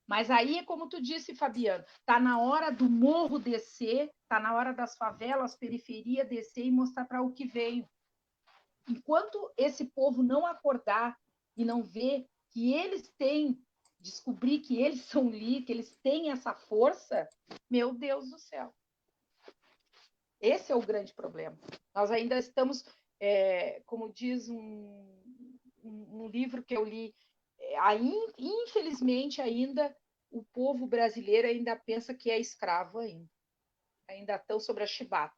Speaker 3: Mas aí é como tu disse, Fabiano, está na hora do morro descer, está na hora das favelas, periferia descer e mostrar para o que veio. Enquanto esse povo não acordar e não ver que eles têm, descobrir que eles são livres, que eles têm essa força, meu Deus do céu. Esse é o grande problema. Nós ainda estamos, como diz um livro que eu li, infelizmente ainda o povo brasileiro ainda pensa que é escravo ainda estão sobre a chibata.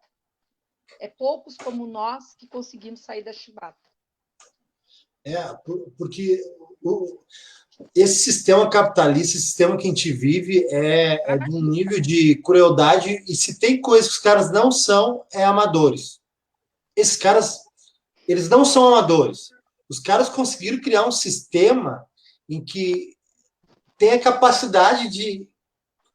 Speaker 3: É poucos como nós que conseguimos sair da chibata.
Speaker 1: Porque esse sistema capitalista, esse sistema que a gente vive é de um nível de crueldade, e se tem coisa que os caras não são, é amadores. Esses caras, eles não são amadores. Os caras conseguiram criar um sistema em que tem a capacidade de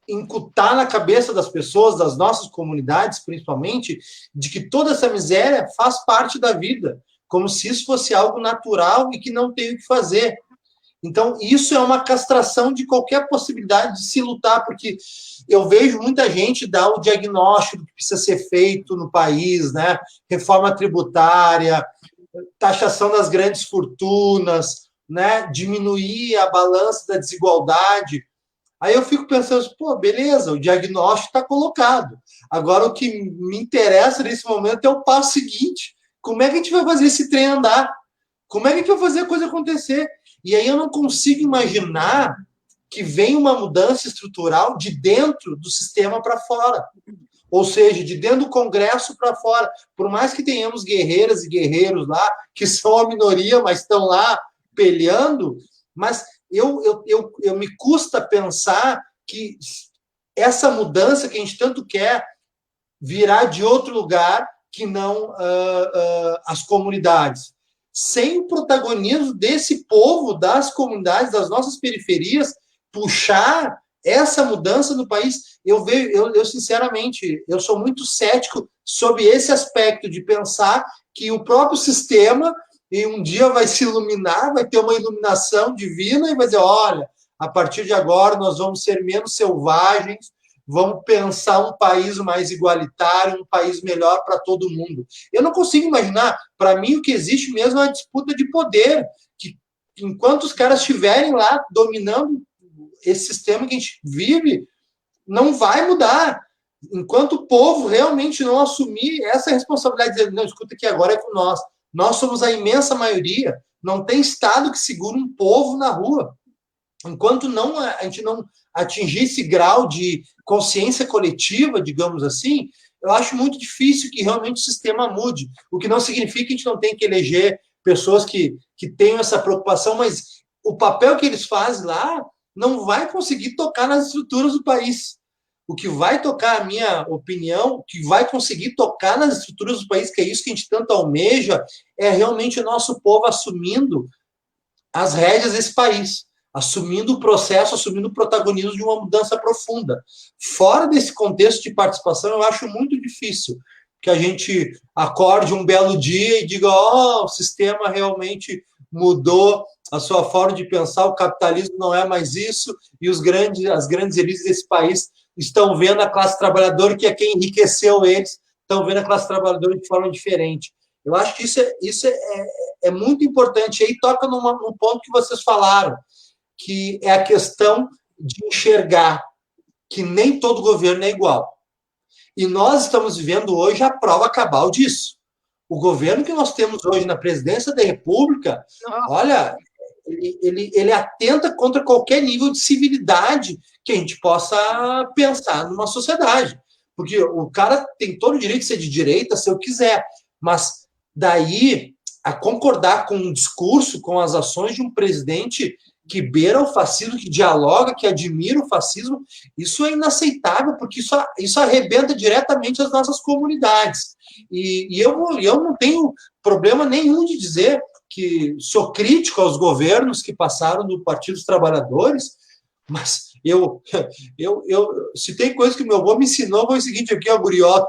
Speaker 1: incutar na cabeça das pessoas, das nossas comunidades, principalmente, de que toda essa miséria faz parte da vida, como se isso fosse algo natural e que não tem o que fazer. Então, isso é uma castração de qualquer possibilidade de se lutar, porque eu vejo muita gente dar o diagnóstico que precisa ser feito no país, né? Reforma tributária, taxação das grandes fortunas, né? Diminuir a balança da desigualdade. Aí eu fico pensando, pô, beleza, o diagnóstico está colocado. Agora, o que me interessa nesse momento é o passo seguinte. Como é que a gente vai fazer esse trem andar? Como é que a gente vai fazer a coisa acontecer? E aí eu não consigo imaginar que vem uma mudança estrutural de dentro do sistema para fora. Ou seja, de dentro do Congresso para fora. Por mais que tenhamos guerreiras e guerreiros lá, que são a minoria, mas estão lá peleando, mas eu me custa pensar que essa mudança que a gente tanto quer virá de outro lugar que não as comunidades. Sem o protagonismo desse povo, das comunidades, das nossas periferias, puxar essa mudança no país, eu sinceramente, eu sou muito cético sobre esse aspecto de pensar que o próprio sistema e um dia vai se iluminar, vai ter uma iluminação divina e vai dizer, olha, a partir de agora nós vamos ser menos selvagens, vamos pensar um país mais igualitário, um país melhor para todo mundo. Eu não consigo imaginar. Para mim, o que existe mesmo é uma disputa de poder, que enquanto os caras estiverem lá dominando esse sistema que a gente vive não vai mudar. Enquanto o povo realmente não assumir essa responsabilidade, dizer, não, escuta que agora é com nós. Nós somos a imensa maioria. Não tem Estado que segure um povo na rua. Enquanto a gente não atingir esse grau de consciência coletiva, digamos assim, eu acho muito difícil que realmente o sistema mude. O que não significa que a gente não tem que eleger pessoas que tenham essa preocupação, mas o papel que eles fazem lá não vai conseguir tocar nas estruturas do país. O que vai tocar, a minha opinião, o que vai conseguir tocar nas estruturas do país, que é isso que a gente tanto almeja, é realmente o nosso povo assumindo as rédeas desse país, assumindo o processo, assumindo o protagonismo de uma mudança profunda. Fora desse contexto de participação, eu acho muito difícil que a gente acorde um belo dia e diga, o sistema realmente mudou a sua forma de pensar, o capitalismo não é mais isso, e as grandes elites desse país estão vendo a classe trabalhadora, que é quem enriqueceu eles, estão vendo a classe trabalhadora de forma diferente. Eu acho que isso é muito importante. E aí toca num ponto que vocês falaram, que é a questão de enxergar que nem todo governo é igual. E nós estamos vivendo hoje a prova cabal disso. O governo que nós temos hoje na presidência da República, olha, ele atenta contra qualquer nível de civilidade que a gente possa pensar numa sociedade. Porque o cara tem todo o direito de ser de direita, se eu quiser, mas daí a concordar com um discurso, com as ações de um presidente que beira o fascismo, que dialoga, que admira o fascismo, isso é inaceitável, porque isso arrebenta diretamente as nossas comunidades. E eu não tenho problema nenhum de dizer que sou crítico aos governos que passaram do Partido dos Trabalhadores, mas se tem coisa que meu avô me ensinou, foi o seguinte aqui, ó, gurió,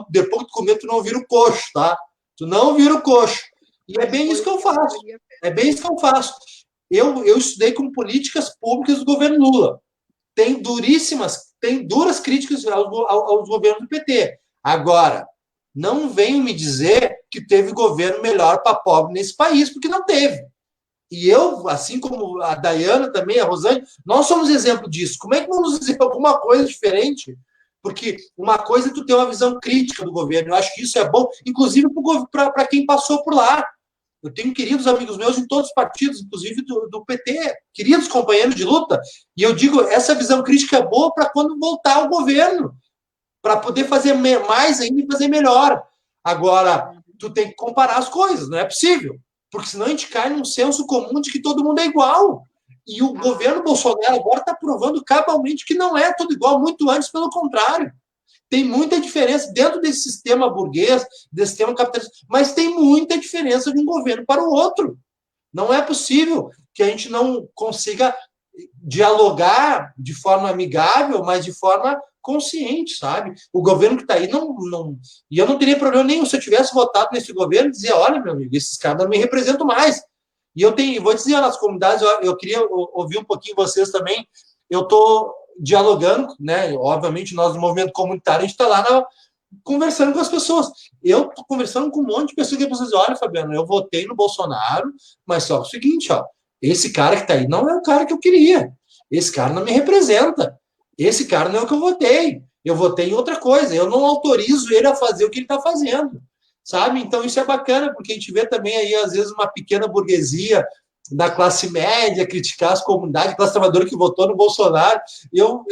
Speaker 1: depois de comer, tu não vira o coxo, tá? Tu não vira o coxo. E é bem isso que eu faço. É bem isso que eu faço. Eu estudei com políticas públicas do governo Lula. Tem duras críticas aos governos do PT. Agora, não venham me dizer que teve governo melhor para pobre nesse país, porque não teve. E eu, assim como a Dayana também, a Rosane, nós somos exemplo disso. Como é que vamos dizer alguma coisa diferente? Porque uma coisa é tu ter uma visão crítica do governo. Eu acho que isso é bom, inclusive para quem passou por lá. Eu tenho queridos amigos meus em todos os partidos, inclusive do PT, queridos companheiros de luta, e eu digo, essa visão crítica é boa para quando voltar ao governo, para poder fazer mais ainda e fazer melhor. Agora, tu tem que comparar as coisas, não é possível, porque senão a gente cai num senso comum de que todo mundo é igual. E o governo Bolsonaro agora está provando cabalmente que não é tudo igual, muito antes, pelo contrário. Tem muita diferença dentro desse sistema burguês, desse sistema capitalista, mas tem muita diferença de um governo para o outro. Não é possível que a gente não consiga dialogar de forma amigável, mas de forma consciente, sabe? O governo que está aí não... E eu não teria problema nenhum se eu tivesse votado nesse governo e dizer, olha, meu amigo, esses caras não me representam mais. E vou dizer nas comunidades, eu queria ouvir um pouquinho vocês também, eu estou dialogando, né? Obviamente, nós do movimento comunitário, a gente está lá conversando com as pessoas. Eu estou conversando com um monte de pessoas que dizem, olha, Fabiano, eu votei no Bolsonaro, mas só o seguinte, ó, esse cara que está aí não é o cara que eu queria. Esse cara não me representa. Esse cara não é o que eu votei. Eu votei em outra coisa. Eu não autorizo ele a fazer o que ele está fazendo. Sabe? Então, isso é bacana, porque a gente vê também aí, às vezes, uma pequena burguesia da classe média criticar as comunidades, a classe trabalhadora que votou no Bolsonaro. Eu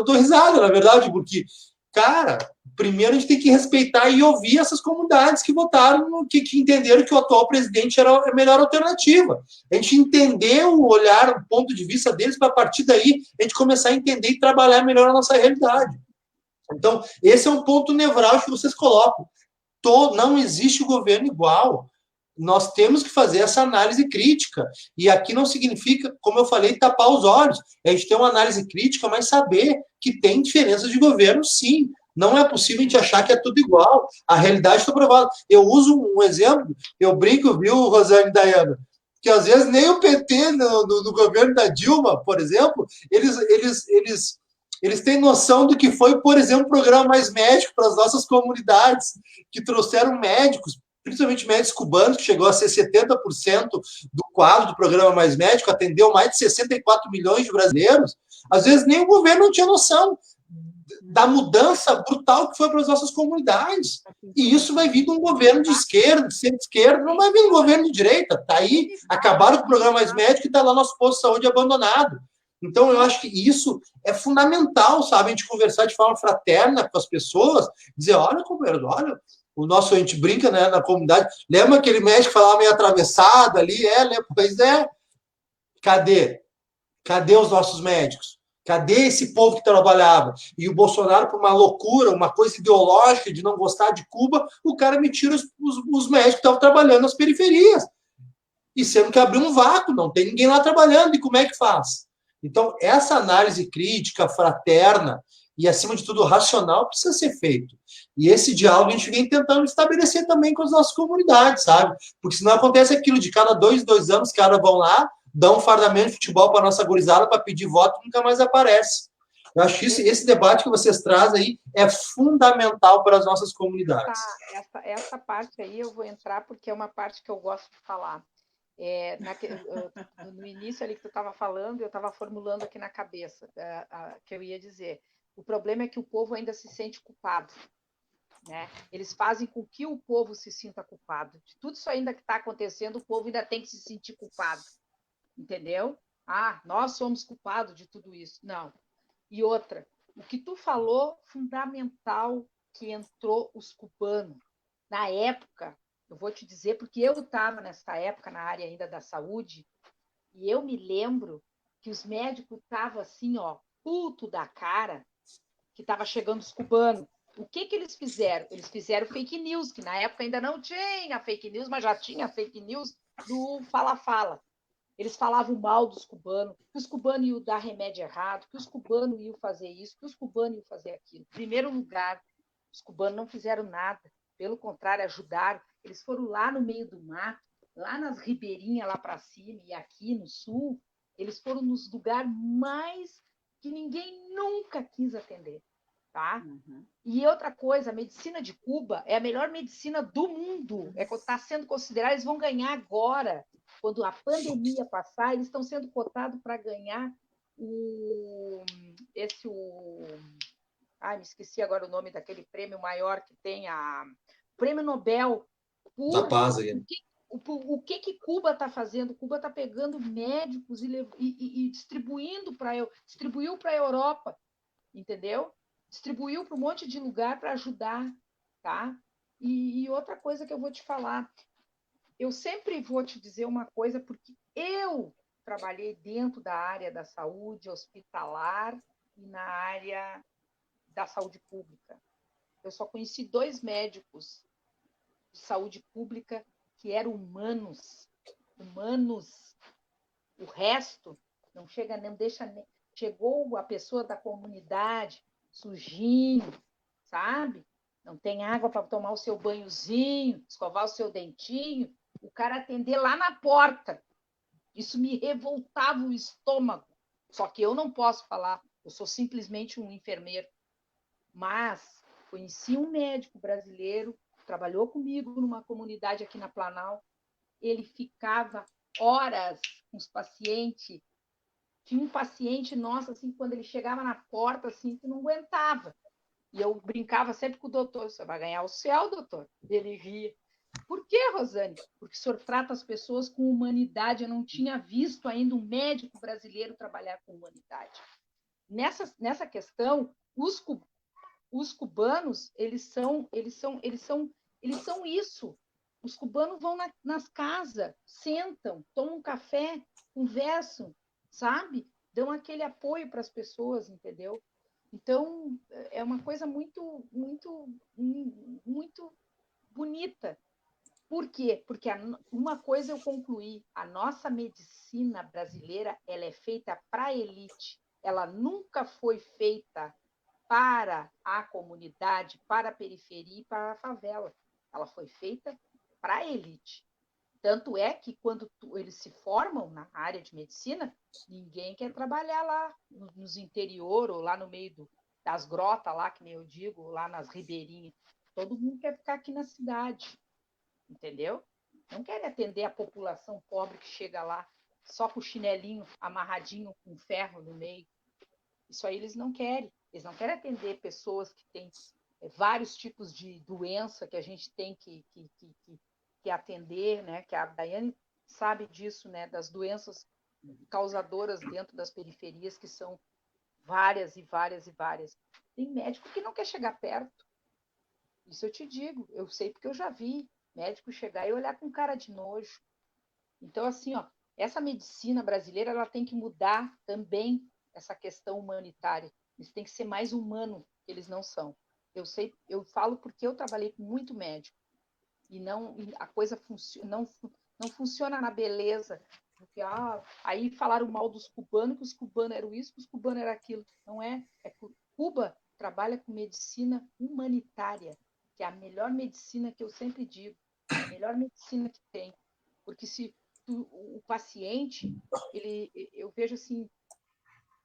Speaker 1: dou risada, na verdade, porque, cara, primeiro a gente tem que respeitar e ouvir essas comunidades que votaram, que entenderam que o atual presidente era a melhor alternativa. A gente entender o olhar, o ponto de vista deles, para a partir daí a gente começar a entender e trabalhar melhor a nossa realidade. Então, esse é um ponto nevrálgico que vocês colocam. Não existe governo igual. Nós temos que fazer essa análise crítica. E aqui não significa, como eu falei, tapar os olhos. A gente tem uma análise crítica, mas saber que tem diferenças de governo, sim. Não é possível a gente achar que é tudo igual. A realidade está provada. Eu uso um exemplo, eu brinco, viu, Rosane e Dayana, que às vezes nem o PT no governo da Dilma, por exemplo, eles têm noção do que foi, por exemplo, o programa Mais Médico para as nossas comunidades, que trouxeram médicos, principalmente médicos cubanos, que chegou a ser 70% do quadro do programa Mais Médico, atendeu mais de 64 milhões de brasileiros, às vezes nem o governo não tinha noção da mudança brutal que foi para as nossas comunidades. E isso vai vir de um governo de esquerda, de centro-esquerda, não vai vir de um governo de direita. Está aí, acabaram com o programa Mais Médico e está lá nosso posto de saúde abandonado. Então, eu acho que isso é fundamental, sabe? A gente conversar de forma fraterna com as pessoas, dizer, olha, companheiro, olha, a gente brinca, né, na comunidade, lembra aquele médico que falava meio atravessado ali? Pois é. Cadê? Cadê os nossos médicos? Cadê esse povo que trabalhava? E o Bolsonaro, por uma loucura, uma coisa ideológica de não gostar de Cuba, o cara me tira os médicos que estavam trabalhando nas periferias. E sendo que abriu um vácuo, não tem ninguém lá trabalhando, e como é que faz? Então, essa análise crítica, fraterna e, acima de tudo, racional precisa ser feito. E esse diálogo a gente vem tentando estabelecer também com as nossas comunidades, sabe? Porque senão acontece aquilo de cada 2 anos, os caras vão lá, dão um fardamento de futebol para a nossa gurizada para pedir voto e nunca mais aparece. Eu acho que esse debate que vocês trazem aí é fundamental para as nossas comunidades.
Speaker 3: Essa parte aí eu vou entrar porque é uma parte que eu gosto de falar. No início ali que tu estava falando, eu estava formulando aqui na cabeça que eu ia dizer. O problema é que o povo ainda se sente culpado. Né? Eles fazem com que o povo se sinta culpado. De tudo isso ainda que está acontecendo, o povo ainda tem que se sentir culpado. Entendeu? Nós somos culpados de tudo isso. Não. E outra, o que tu falou, fundamental, que entrou os cubanos. Na época, eu vou te dizer, porque eu estava nessa época na área ainda da saúde, e eu me lembro que os médicos estavam assim, ó, puto da cara, que estava chegando os cubanos. O que eles fizeram? Eles fizeram fake news, que na época ainda não tinha fake news, mas já tinha fake news do fala-fala. Eles falavam mal dos cubanos, que os cubanos iam dar remédio errado, que os cubanos iam fazer isso, que os cubanos iam fazer aquilo. Em primeiro lugar, os cubanos não fizeram nada. Pelo contrário, ajudaram. Eles foram lá no meio do mato, lá nas ribeirinhas, lá para cima, e aqui no sul, eles foram nos lugares mais que ninguém nunca quis atender. Tá? Uhum. E outra coisa, a medicina de Cuba é a melhor medicina do mundo. Está sendo considerada, eles vão ganhar agora. Quando a pandemia passar, eles estão sendo cotados para ganhar me esqueci agora o nome daquele prêmio maior que tem, o Prêmio Nobel.
Speaker 1: Da paz, aí.
Speaker 3: O que Cuba está fazendo? Cuba está pegando médicos e distribuiu para a Europa, entendeu? Distribuiu para um monte de lugar para ajudar, tá? E outra coisa que eu vou te falar, eu sempre vou te dizer uma coisa, porque eu trabalhei dentro da área da saúde hospitalar e na área da saúde pública. Eu só conheci 2 médicos de saúde pública que eram humanos. O resto não chega, não deixa. Chegou a pessoa da comunidade, sujinho, sabe? Não tem água para tomar o seu banhozinho, escovar o seu dentinho, o cara atender lá na porta. Isso me revoltava o estômago. Só que eu não posso falar, eu sou simplesmente um enfermeiro. Mas conheci um médico brasileiro, trabalhou comigo numa comunidade aqui na Planalto, ele ficava horas com os pacientes. Tinha um paciente nosso, assim, quando ele chegava na porta, assim, que não aguentava. E eu brincava sempre com o doutor, você vai ganhar o céu, doutor. Ele ria. Por quê, Rosane? Porque o senhor trata as pessoas com humanidade. Eu não tinha visto ainda um médico brasileiro trabalhar com humanidade. Nessa questão, os cubanos, eles são isso. Os cubanos vão nas casas, sentam, tomam um café, conversam, sabe? Dão aquele apoio para as pessoas, entendeu? Então, é uma coisa muito, muito, muito bonita. Por quê? Porque uma coisa eu concluí, a nossa medicina brasileira, ela é feita para a elite. Ela nunca foi feita para a comunidade, para a periferia e para a favela. Ela foi feita para a elite. Tanto é que quando eles se formam na área de medicina, ninguém quer trabalhar lá nos interior ou lá no meio das grotas, lá, que nem eu digo, lá nas ribeirinhas. Todo mundo quer ficar aqui na cidade. entendeu? Não querem atender a população pobre que chega lá só com o chinelinho amarradinho com ferro no meio. Isso aí eles não querem. Eles não querem atender pessoas que têm vários tipos de doença que a gente tem que atender, né? Que a Daiane sabe disso, né? Das doenças causadoras dentro das periferias, que são várias e várias e várias. Tem médico que não quer chegar perto. Isso eu te digo. Eu sei porque eu já vi médico chegar e olhar com cara de nojo. Então, assim, ó, essa medicina brasileira ela tem que mudar também essa questão humanitária. Eles têm que ser mais humanos que eles não são. Eu sei, eu falo porque eu trabalhei com muito médico e a coisa não funciona na beleza. Porque, aí falaram mal dos cubanos, que os cubanos eram isso, que os cubanos eram aquilo. Não é. Cuba trabalha com medicina humanitária, que é a melhor medicina que eu sempre digo, a melhor medicina que tem. Porque se o paciente, eu vejo assim,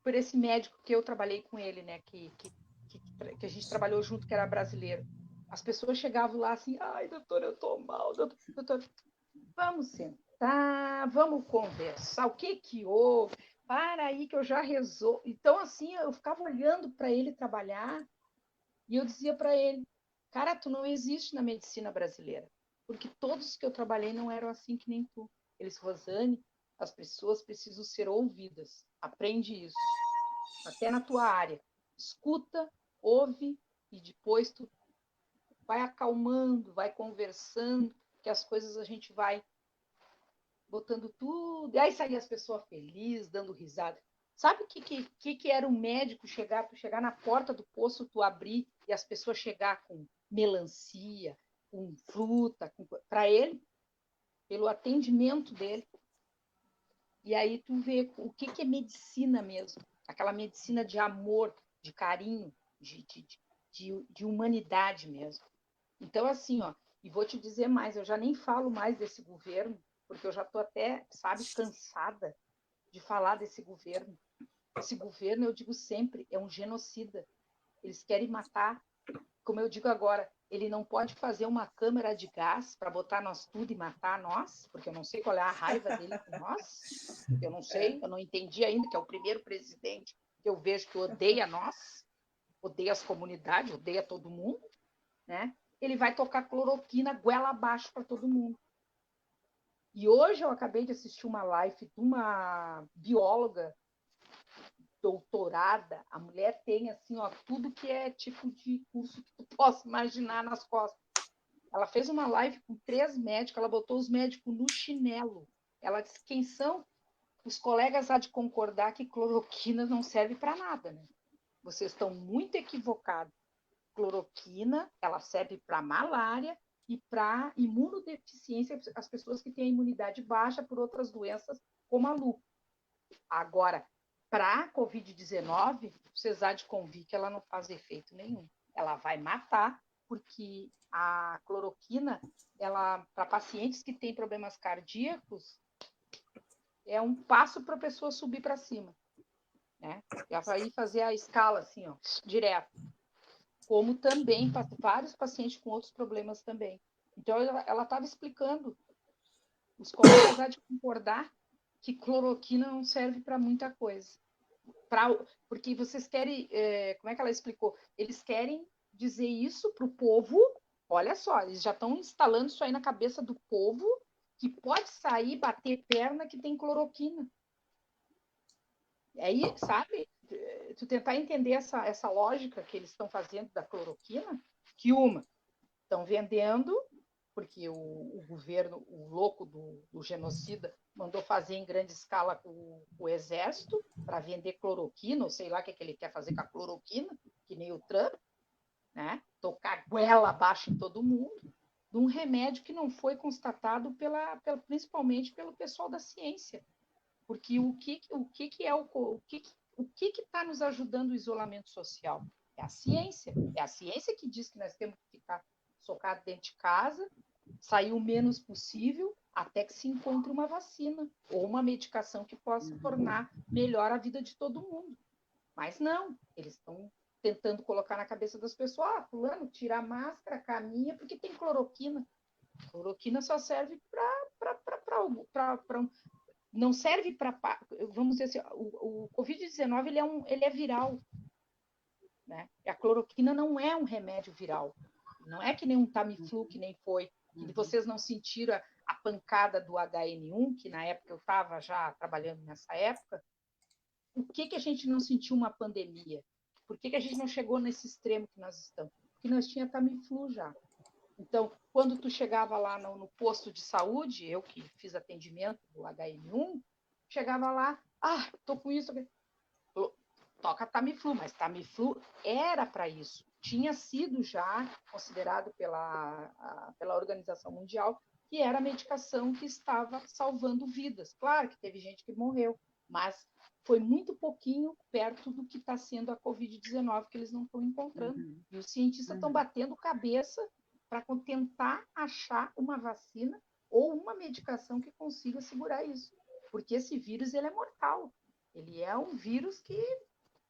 Speaker 3: por esse médico que eu trabalhei com ele, né, que a gente trabalhou junto, que era brasileiro. As pessoas chegavam lá assim, ai, doutor, eu tô mal, doutor, vamos sentar, vamos conversar, o que que houve? Para aí que eu já resolvo. Então, assim, eu ficava olhando para ele trabalhar e eu dizia para ele, cara, tu não existe na medicina brasileira, porque todos que eu trabalhei não eram assim que nem tu. Eles, Rosane, as pessoas precisam ser ouvidas. Aprende isso. Até na tua área. Escuta, ouve e depois tu vai acalmando, vai conversando, que as coisas a gente vai botando tudo. E aí saía as pessoas felizes, dando risada. Sabe o que era um médico chegar, tu chegar na porta do poço, tu abrir e as pessoas chegar com melancia, com fruta, para ele, pelo atendimento dele. E aí tu vê o que é medicina mesmo, aquela medicina de amor, de carinho, de humanidade mesmo. Então, assim, ó, e vou te dizer mais, eu já nem falo mais desse governo, porque eu já estou até, sabe, cansada de falar desse governo. Esse governo, eu digo sempre, é um genocida. Eles querem matar, como eu digo agora, ele não pode fazer uma câmara de gás para botar nós tudo e matar nós, porque eu não sei qual é a raiva dele com nós. Eu não sei, eu não entendi ainda, que é o primeiro presidente que eu vejo que odeia nós, odeia as comunidades, odeia todo mundo, né? Ele vai tocar cloroquina goela abaixo para todo mundo. E hoje eu acabei de assistir uma live de uma bióloga doutorada. A mulher tem assim, ó, tudo que é tipo de curso que tu possa imaginar nas costas. Ela fez uma live com 3 médicos, ela botou os médicos no chinelo. Ela disse quem são os colegas há de concordar que cloroquina não serve para nada, né? Vocês estão muito equivocados. Cloroquina, ela serve para malária e para imunodeficiência, as pessoas que têm a imunidade baixa por outras doenças, como a lúpus. Agora, para a Covid-19, vocês há de convir que ela não faz efeito nenhum. Ela vai matar, porque a cloroquina, ela, para pacientes que têm problemas cardíacos, é um passo para a pessoa subir para cima, né? Ela vai fazer a escala assim, ó, direto. Como também para vários pacientes com outros problemas também. Então, ela estava explicando, os colegas há de concordar que cloroquina não serve para muita coisa. Porque vocês querem, como é que ela explicou? Eles querem dizer isso para o povo, olha só, eles já estão instalando isso aí na cabeça do povo, que pode sair, bater perna que tem cloroquina. Aí, sabe, tu tentar entender essa lógica que eles estão fazendo da cloroquina, que estão vendendo, porque o governo, o louco do genocida, mandou fazer em grande escala o exército para vender cloroquina, ou sei lá o que ele quer fazer com a cloroquina, que nem o Trump, né? Tocar goela abaixo em todo mundo, de um remédio que não foi constatado principalmente pelo pessoal da ciência. Porque o que está nos ajudando o isolamento social? É a ciência. É a ciência que diz que nós temos que ficar socados dentro de casa, sair o menos possível, até que se encontre uma vacina ou uma medicação que possa tornar melhor a vida de todo mundo. Mas não, eles estão tentando colocar na cabeça das pessoas, fulano, tira a máscara, caminha, porque tem cloroquina. A cloroquina só serve não serve para, vamos dizer assim, o Covid-19 ele é viral, né? E a cloroquina não é um remédio viral, não é que nem um Tamiflu, que nem foi, que vocês não sentiram a pancada do HN1, que na época eu estava já trabalhando nessa época. Por que a gente não sentiu uma pandemia? Por que a gente não chegou nesse extremo que nós estamos? Porque nós tinha Tamiflu já. Então, quando tu chegava lá no posto de saúde, eu que fiz atendimento do HN1, chegava lá, tô com isso, toca Tamiflu, mas Tamiflu era para isso. Tinha sido já considerado pela Organização Mundial que era a medicação que estava salvando vidas. Claro que teve gente que morreu, mas foi muito pouquinho perto do que está sendo a Covid-19 que eles não estão encontrando. E os cientistas estão batendo cabeça para tentar achar uma vacina ou uma medicação que consiga segurar isso. Porque esse vírus ele é mortal. Ele é um vírus que...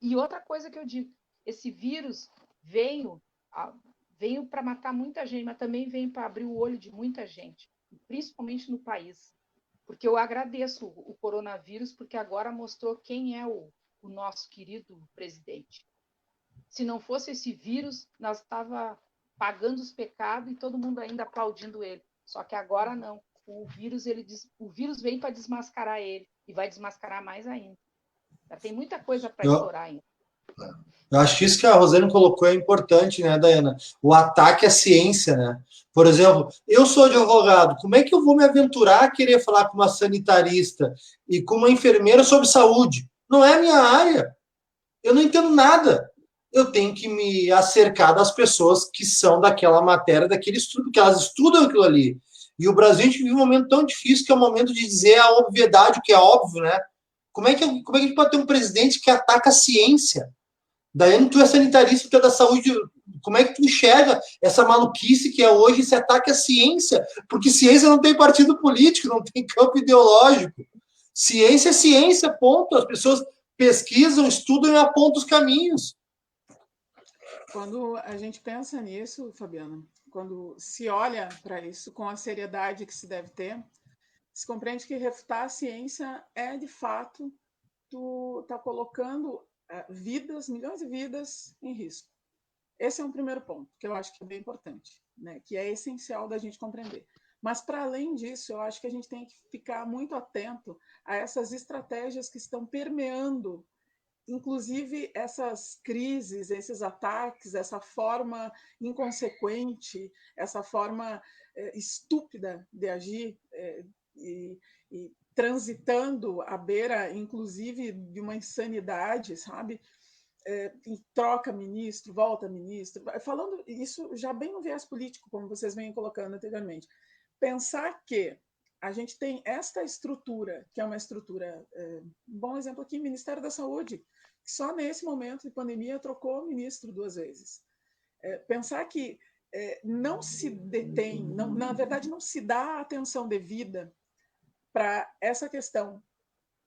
Speaker 3: E outra coisa que eu digo, esse vírus veio para matar muita gente, mas também veio para abrir o olho de muita gente, principalmente no país. Porque eu agradeço o coronavírus, porque agora mostrou quem é o nosso querido presidente. Se não fosse esse vírus, nós estávamos pagando os pecados e todo mundo ainda aplaudindo ele. Só que agora não. O vírus vem para desmascarar ele e vai desmascarar mais ainda. Já tem muita coisa para estourar ainda.
Speaker 1: Eu acho que isso que a Rosane colocou é importante, né, Daiana? O ataque à ciência, né? Por exemplo, eu sou advogado, como é que eu vou me aventurar a querer falar com uma sanitarista e com uma enfermeira sobre saúde? Não é a minha área. Eu não entendo nada. Eu tenho que me acercar das pessoas que são daquela matéria, daquele estudo, que elas estudam aquilo ali. E o Brasil, a gente vive um momento tão difícil que é o momento de dizer a obviedade, o que é óbvio, né? Como é que a gente pode ter um presidente que ataca a ciência? Daí tu é sanitarista, tu é da saúde, como é que tu enxerga essa maluquice que é hoje esse ataque à ciência? Porque ciência não tem partido político, não tem campo ideológico. Ciência é ciência, ponto. As pessoas pesquisam, estudam e apontam os caminhos.
Speaker 2: Quando a gente pensa nisso, Fabiana, quando se olha para isso com a seriedade que se deve ter, se compreende que refutar a ciência é, de fato, tu tá colocando vidas, milhões de vidas em risco. Esse é um primeiro ponto, que eu acho que é bem importante, né? Que é essencial da gente compreender. Mas, para além disso, eu acho que a gente tem que ficar muito atento a essas estratégias que estão permeando, inclusive, essas crises, esses ataques, essa forma inconsequente, essa forma estúpida de agir e transitando à beira, inclusive, de uma insanidade, sabe? Troca ministro, volta ministro. Falando isso já bem no viés político, como vocês vêm colocando anteriormente. Pensar que a gente tem esta estrutura, que é uma estrutura... um bom exemplo aqui, Ministério da Saúde, que só nesse momento de pandemia trocou ministro 2 vezes. Pensar que não se detém, não, na verdade, não se dá a atenção devida para essa questão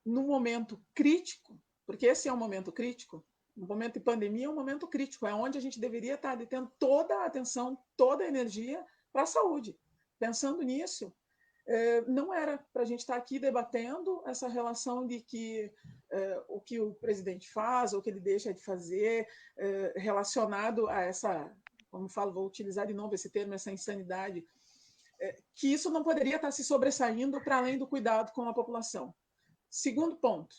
Speaker 2: num momento crítico, porque esse é um momento crítico, um momento de pandemia é um momento crítico, é onde a gente deveria estar detendo toda a atenção, toda a energia para a saúde. Pensando nisso, não era para a gente estar aqui debatendo essa relação de que o que o presidente faz ou o que ele deixa de fazer relacionado a essa, como falo, vou utilizar de novo esse termo, essa insanidade, que isso não poderia estar se sobressaindo para além do cuidado com a população. Segundo ponto,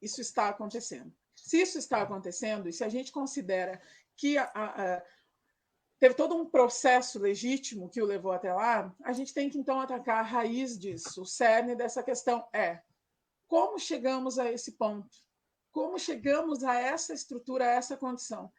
Speaker 2: isso está acontecendo. Se isso está acontecendo, e se a gente considera que teve todo um processo legítimo que o levou até lá, a gente tem que, então, atacar a raiz disso. O cerne dessa questão é como chegamos a esse ponto? Como chegamos a essa estrutura, a essa condição?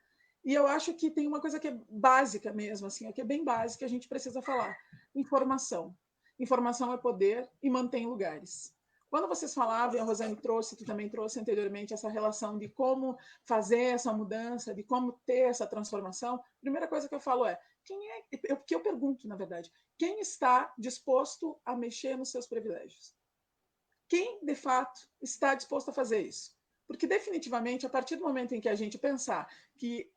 Speaker 2: E eu acho que tem uma coisa que é básica mesmo, assim, que é bem básica, que a gente precisa falar. Informação. Informação é poder e mantém lugares. Quando vocês falavam, e a Rosane trouxe, tu também trouxe anteriormente, essa relação de como fazer essa mudança, de como ter essa transformação, a primeira coisa que eu falo é, o que eu pergunto, na verdade, quem está disposto a mexer nos seus privilégios? Quem, de fato, está disposto a fazer isso? Porque, definitivamente, a partir do momento em que a gente pensar que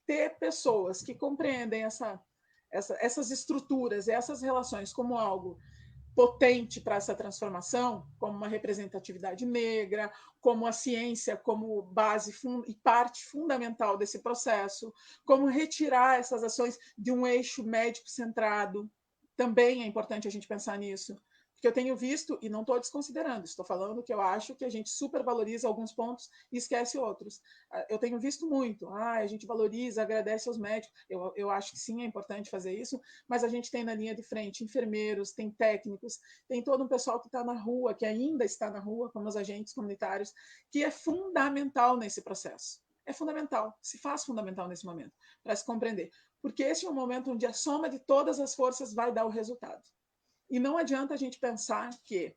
Speaker 2: ter pessoas que compreendem essas estruturas, essas relações como algo potente para essa transformação, como uma representatividade negra, como a ciência como base e parte fundamental desse processo, como retirar essas ações de um eixo médico-centrado. Também é importante a gente pensar nisso. Porque eu tenho visto, e não estou desconsiderando, estou falando que eu acho que a gente supervaloriza alguns pontos e esquece outros. Eu tenho visto muito, a gente valoriza, agradece aos médicos, eu acho que sim, é importante fazer isso, mas a gente tem na linha de frente enfermeiros, tem técnicos, tem todo um pessoal que está na rua, que ainda está na rua, como os agentes comunitários, que é fundamental nesse processo. É fundamental, se faz fundamental nesse momento, para se compreender. Porque esse é um momento onde a soma de todas as forças vai dar o resultado. E não adianta a gente pensar que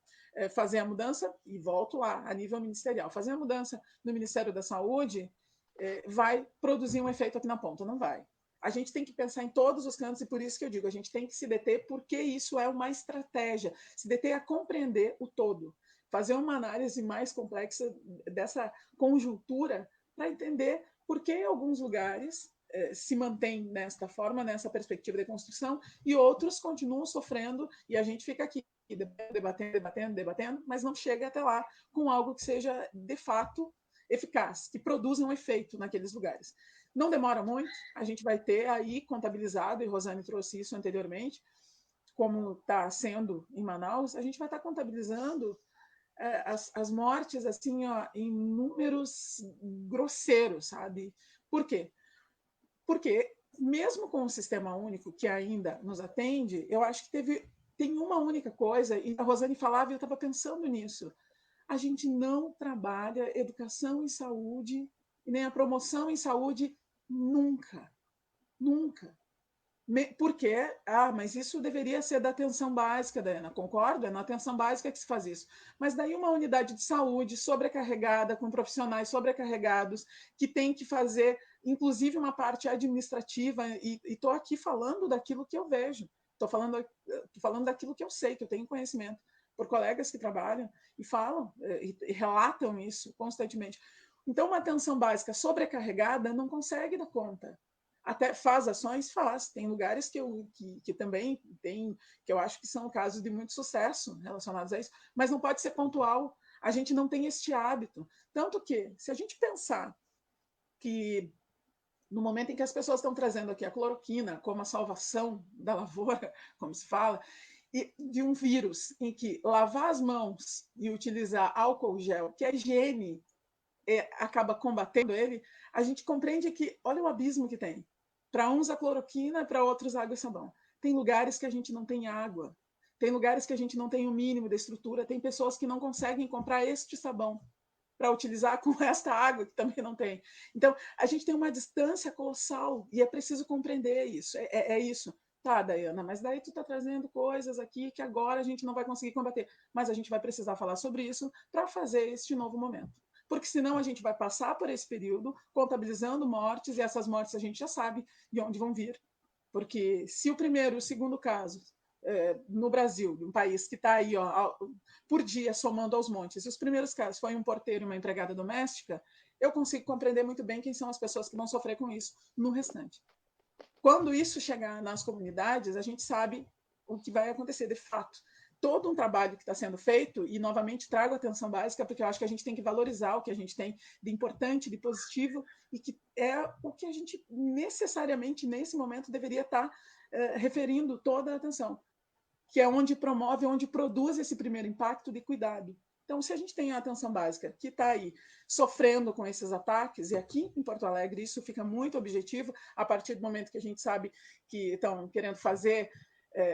Speaker 2: fazer a mudança, e volto lá, a nível ministerial, fazer a mudança no Ministério da Saúde vai produzir um efeito aqui na ponta. Não vai. A gente tem que pensar em todos os cantos, e por isso que eu digo, a gente tem que se deter, porque isso é uma estratégia, se deter a compreender o todo, fazer uma análise mais complexa dessa conjuntura para entender por que em alguns lugares se mantém nesta forma, nessa perspectiva de construção, e outros continuam sofrendo, e a gente fica aqui debatendo, mas não chega até lá com algo que seja, de fato, eficaz, que produza um efeito naqueles lugares. Não demora muito, a gente vai ter aí contabilizado, e Rosane trouxe isso anteriormente, como está sendo em Manaus, a gente vai estar contabilizando as mortes assim, ó, em números grosseiros, sabe? Por quê? Porque, mesmo com o sistema único que ainda nos atende, eu acho que tem uma única coisa, e a Rosane falava e eu estava pensando nisso, a gente não trabalha educação em saúde, e nem a promoção em saúde nunca, nunca. Por quê? Mas isso deveria ser da atenção básica, Diana, concordo? É na atenção básica que se faz isso. Mas daí uma unidade de saúde sobrecarregada, com profissionais sobrecarregados, que tem que fazer, inclusive, uma parte administrativa, e estou aqui falando daquilo que eu vejo, estou falando daquilo que eu sei, que eu tenho conhecimento, por colegas que trabalham e falam, e relatam isso constantemente. Então, uma atenção básica sobrecarregada não consegue dar conta. Até faz ações, faz. Tem lugares que também tem, que eu acho que são casos de muito sucesso relacionados a isso, mas não pode ser pontual. A gente não tem este hábito. Tanto que, se a gente pensar que no momento em que as pessoas estão trazendo aqui a cloroquina como a salvação da lavoura, como se fala, e de um vírus em que lavar as mãos e utilizar álcool gel, que é higiene, acaba combatendo ele, a gente compreende que, olha o abismo que tem. Para uns a cloroquina, para outros água e sabão. Tem lugares que a gente não tem água, tem lugares que a gente não tem o mínimo da estrutura, tem pessoas que não conseguem comprar este sabão para utilizar com esta água que também não tem. Então, a gente tem uma distância colossal e é preciso compreender isso. É isso. Tá, Daiana, mas daí tu está trazendo coisas aqui que agora a gente não vai conseguir combater. Mas a gente vai precisar falar sobre isso para fazer este novo momento. Porque senão a gente vai passar por esse período contabilizando mortes, e essas mortes a gente já sabe de onde vão vir. Porque se o primeiro e o segundo caso no Brasil, um país que está aí por dia somando aos montes, e os primeiros casos foi um porteiro e uma empregada doméstica, eu consigo compreender muito bem quem são as pessoas que vão sofrer com isso no restante. Quando isso chegar nas comunidades, a gente sabe o que vai acontecer de fato. Todo um trabalho que está sendo feito, e novamente trago a atenção básica, porque eu acho que a gente tem que valorizar o que a gente tem de importante, de positivo, e que é o que a gente necessariamente, nesse momento, deveria estar referindo toda a atenção, que é onde promove, onde produz esse primeiro impacto de cuidado. Então, se a gente tem a atenção básica que está aí sofrendo com esses ataques, e aqui em Porto Alegre isso fica muito objetivo, a partir do momento que a gente sabe que estão querendo fazer,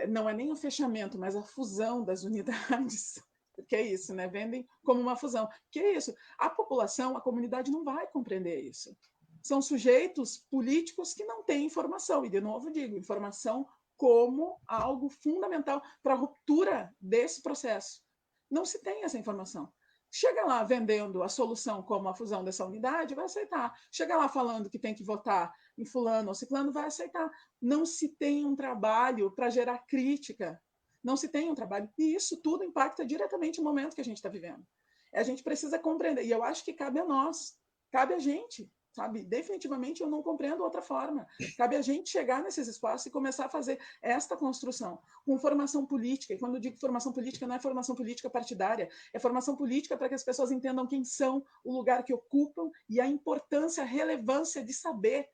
Speaker 2: não é nem o fechamento, mas a fusão das unidades, porque é isso, né? Vendem como uma fusão. Que é isso? A população, a comunidade não vai compreender isso. São sujeitos políticos que não têm informação, e de novo digo, informação como algo fundamental para a ruptura desse processo. Não se tem essa informação. Chega lá vendendo a solução como a fusão dessa unidade, vai aceitar. Chega lá falando que tem que votar em fulano ou ciclano, vai aceitar. Não se tem um trabalho para gerar crítica. Não se tem um trabalho. E isso tudo impacta diretamente o momento que a gente está vivendo. A gente precisa compreender. E eu acho que cabe a nós, cabe a gente, sabe? Definitivamente eu não compreendo outra forma. Cabe a gente chegar nesses espaços e começar a fazer esta construção com formação política. E quando eu digo formação política, não é formação política partidária, é formação política para que as pessoas entendam quem são, o lugar que ocupam e a importância, a relevância de saber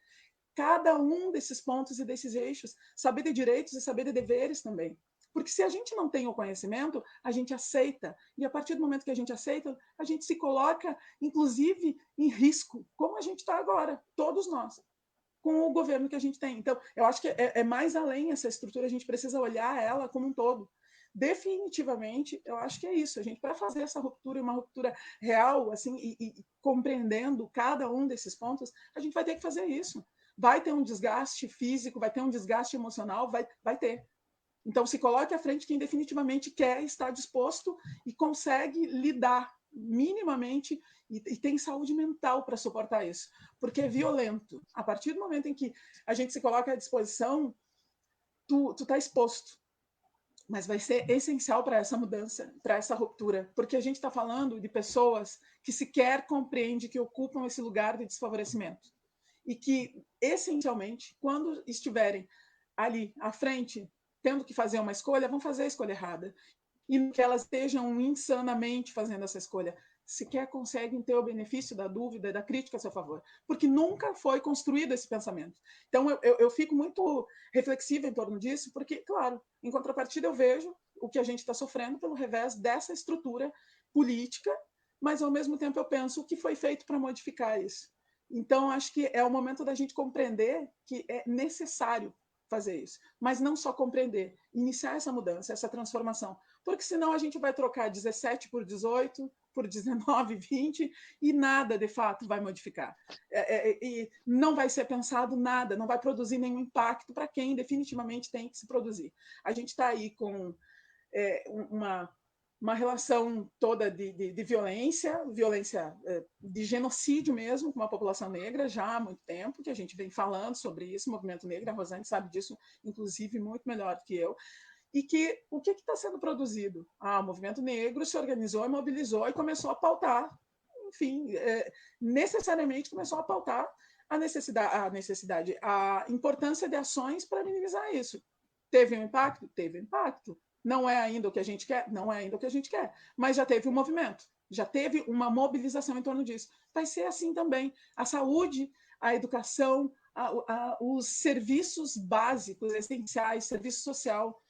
Speaker 2: cada um desses pontos e desses eixos, saber de direitos e saber de deveres também. Porque se a gente não tem o conhecimento, a gente aceita. E a partir do momento que a gente aceita, a gente se coloca, inclusive, em risco, como a gente está agora, todos nós, com o governo que a gente tem. Então, eu acho que é mais além essa estrutura, a gente precisa olhar ela como um todo. Definitivamente, eu acho que é isso. A gente, para fazer essa ruptura, uma ruptura real, assim, e compreendendo cada um desses pontos, a gente vai ter que fazer isso. Vai ter um desgaste físico, vai ter um desgaste emocional, vai ter. Então, se coloque à frente quem definitivamente quer, está disposto e consegue lidar minimamente e tem saúde mental para suportar isso, porque é violento. A partir do momento em que a gente se coloca à disposição, tu está exposto. Mas vai ser essencial para essa mudança, para essa ruptura, porque a gente está falando de pessoas que sequer compreendem que ocupam esse lugar de desfavorecimento e que, essencialmente, quando estiverem ali à frente, tendo que fazer uma escolha, vão fazer a escolha errada. E que elas estejam insanamente fazendo essa escolha, sequer conseguem ter o benefício da dúvida e da crítica a seu favor, porque nunca foi construído esse pensamento. Então, eu fico muito reflexiva em torno disso, porque, claro, em contrapartida, eu vejo o que a gente está sofrendo pelo revés dessa estrutura política, mas, ao mesmo tempo, eu penso o que foi feito para modificar isso. Então, acho que é o momento da gente compreender que é necessário fazer isso, mas não só compreender, iniciar essa mudança, essa transformação, porque senão a gente vai trocar 17 por 18, por 19, 20 e nada de fato vai modificar. E não vai ser pensado nada, não vai produzir nenhum impacto para quem definitivamente tem que se produzir. A gente está aí com uma relação toda de violência de genocídio mesmo, com a população negra, já há muito tempo, que a gente vem falando sobre isso, movimento negro, a Rosane sabe disso, inclusive, muito melhor que eu, e que o que está sendo produzido? O movimento negro se organizou, mobilizou e começou a pautar, enfim, necessariamente começou a pautar a necessidade, a importância de ações para minimizar isso. Teve um impacto? Teve impacto. Não é ainda o que a gente quer? Não é ainda o que a gente quer. Mas já teve um movimento, já teve uma mobilização em torno disso. Vai ser assim também. A saúde, a educação, os serviços básicos, essenciais, serviço social.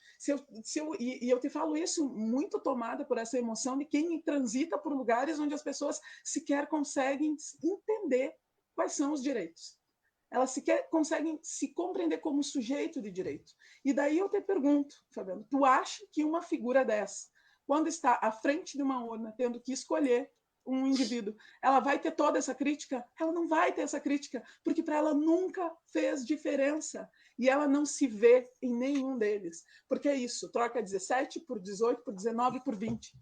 Speaker 2: E eu te falo isso muito tomada por essa emoção de quem transita por lugares onde as pessoas sequer conseguem entender quais são os direitos. Elas sequer conseguem se compreender como sujeito de direito. E daí eu te pergunto, Fabiano, tu acha que uma figura dessa, quando está à frente de uma urna, tendo que escolher um indivíduo, ela vai ter toda essa crítica? Ela não vai ter essa crítica, porque para ela nunca fez diferença. E ela não se vê em nenhum deles. Porque é isso, troca 17 por 18, por 19, por 20.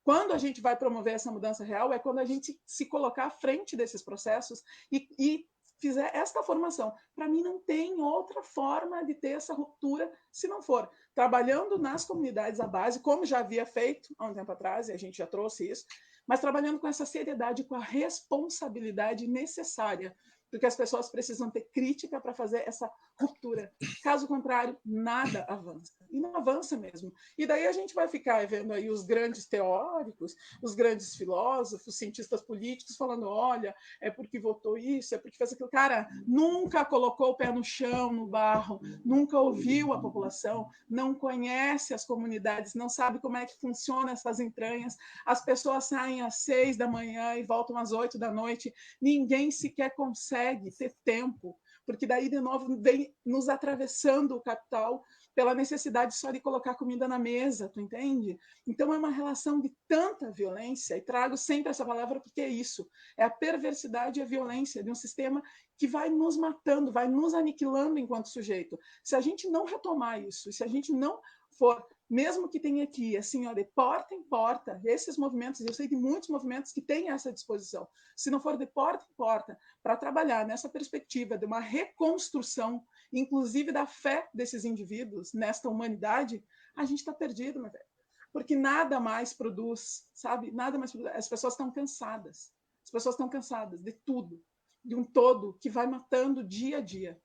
Speaker 2: Quando a gente vai promover essa mudança real, é quando a gente se colocar à frente desses processos e fizer esta formação. Para mim, não tem outra forma de ter essa ruptura se não for trabalhando nas comunidades à base, como já havia feito há um tempo atrás, e a gente já trouxe isso, mas trabalhando com essa seriedade, com a responsabilidade necessária, porque as pessoas precisam ter crítica para fazer essa ruptura. Caso contrário, nada avança. E não avança mesmo. E daí a gente vai ficar vendo aí os grandes teóricos, os grandes filósofos, cientistas políticos falando, olha, é porque votou isso, é porque fez aquilo. Cara, nunca colocou o pé no chão, no barro, nunca ouviu a população, não conhece as comunidades, não sabe como é que funciona essas entranhas. As pessoas saem às 6 da manhã e voltam às 8 da noite. Ninguém sequer consegue ter tempo, porque daí, de novo, vem nos atravessando o capital pela necessidade só de colocar comida na mesa, tu entende? Então, é uma relação de tanta violência, e trago sempre essa palavra porque é isso, é a perversidade e a violência de um sistema que vai nos matando, vai nos aniquilando enquanto sujeito. Se a gente não retomar isso, se a gente não for, mesmo que tenha aqui, assim, ó, de porta em porta, esses movimentos, eu sei de muitos movimentos que têm essa disposição, se não for de porta em porta, para trabalhar nessa perspectiva de uma reconstrução, inclusive da fé desses indivíduos nesta humanidade, a gente está perdido, meu velho. Porque nada mais produz, sabe? Nada mais produz. As pessoas estão cansadas. As pessoas estão cansadas de tudo. de um todo que vai matando dia a dia.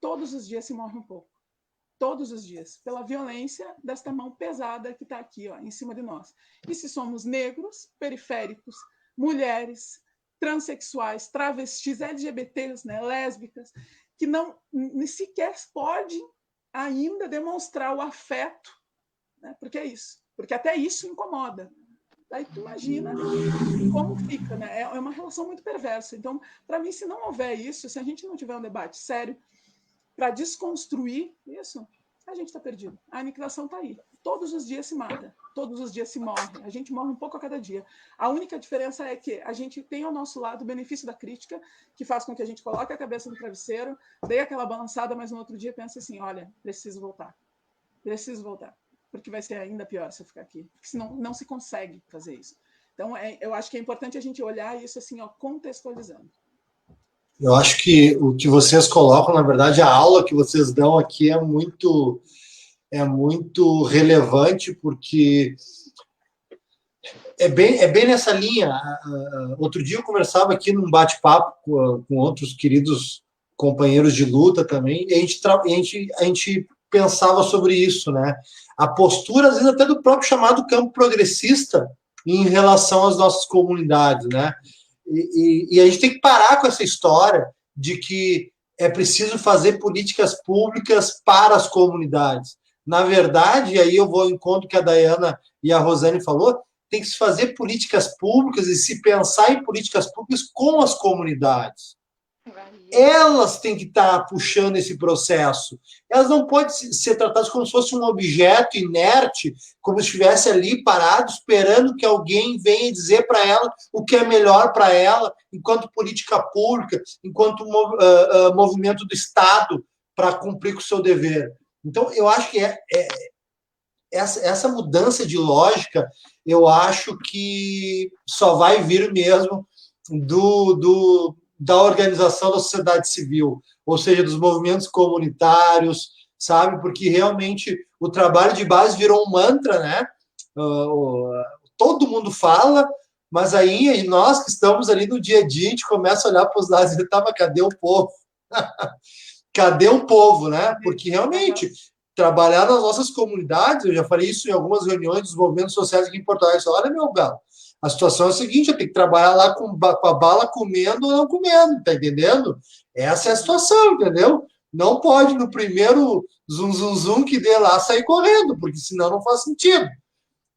Speaker 2: Todos os dias se morre um pouco. Todos os dias, pela violência desta mão pesada que está aqui, ó, em cima de nós. E se somos negros, periféricos, mulheres, transexuais, travestis, LGBTs, né, lésbicas, que não sequer podem ainda demonstrar o afeto, né, porque é isso, porque até isso incomoda. Aí tu imagina como fica, né? É uma relação muito perversa. Então, para mim, se não houver isso, se a gente não tiver um debate sério para desconstruir isso, a gente está perdido. A aniquilação está aí. Todos os dias se mata, todos os dias se morre. A gente morre um pouco a cada dia. A única diferença é que a gente tem ao nosso lado o benefício da crítica, que faz com que a gente coloque a cabeça no travesseiro, dê aquela balançada, mas no outro dia pense assim, olha, preciso voltar, porque vai ser ainda pior se eu ficar aqui, porque senão não se consegue fazer isso. Então, eu acho que é importante a gente olhar isso assim, ó, contextualizando.
Speaker 1: Eu acho que o que vocês colocam, na verdade, a aula que vocês dão aqui é muito relevante, porque é bem nessa linha. Outro dia eu conversava aqui num bate-papo com outros queridos companheiros de luta também, e a gente pensava sobre isso, né? A postura, às vezes, até do próprio chamado campo progressista em relação às nossas comunidades, né? E a gente tem que parar com essa história de que é preciso fazer políticas públicas para as comunidades. Na verdade, aí eu vou ao encontro que a Dayana e a Rosane falou, tem que se fazer políticas públicas e se pensar em políticas públicas com as comunidades. Elas têm que estar puxando esse processo. Elas não podem ser tratadas como se fosse um objeto inerte, como se estivesse ali parado, esperando que alguém venha dizer para ela o que é melhor para ela, enquanto política pública, enquanto movimento do Estado para cumprir com o seu dever. Então, eu acho que essa mudança de lógica, eu acho que só vai vir mesmo da organização da sociedade civil, ou seja, dos movimentos comunitários, sabe? Porque realmente o trabalho de base virou um mantra, né? Todo mundo fala, mas aí nós que estamos ali no dia a dia, a gente começa a olhar para os lados e tava, cadê o povo? Cadê o povo, né? Porque realmente trabalhar nas nossas comunidades, eu já falei isso em algumas reuniões dos movimentos sociais aqui em Porto Alegre, olha, meu galo, a situação é a seguinte, eu tenho que trabalhar lá com a bala comendo ou não comendo, tá entendendo? Essa é a situação, entendeu? Não pode, no primeiro zum que dê lá, sair correndo, porque senão não faz sentido.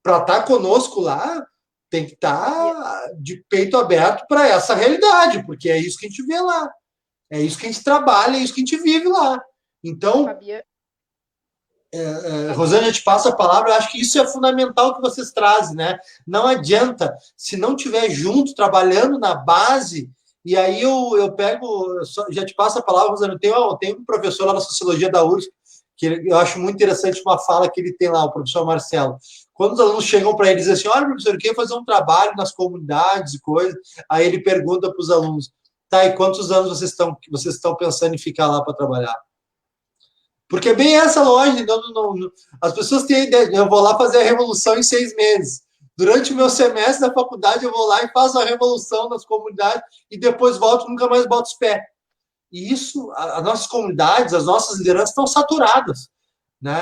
Speaker 1: Para estar conosco lá, tem que estar de peito aberto para essa realidade, porque é isso que a gente vê lá. É isso que a gente trabalha, é isso que a gente vive lá. Então, Rosane, eu te passo a palavra, eu acho que isso é fundamental que vocês trazem, né? Não adianta, se não estiver junto, trabalhando na base, e aí eu pego, já te passo a palavra, Rosane, eu tenho um professor lá na Sociologia da URSS, que eu acho muito interessante uma fala que ele tem lá, o professor Marcelo. Quando os alunos chegam para ele e dizem assim, olha, professor, eu quero fazer um trabalho nas comunidades e coisas, aí ele pergunta para os alunos, tá, e quantos anos vocês estão pensando em ficar lá para trabalhar? Porque é bem essa lógica. As pessoas têm a ideia, eu vou lá fazer a revolução em 6 meses. Durante o meu semestre da faculdade, eu vou lá e faço a revolução nas comunidades e depois volto e nunca mais boto os pés. E isso, as nossas comunidades, as nossas lideranças estão saturadas. Né?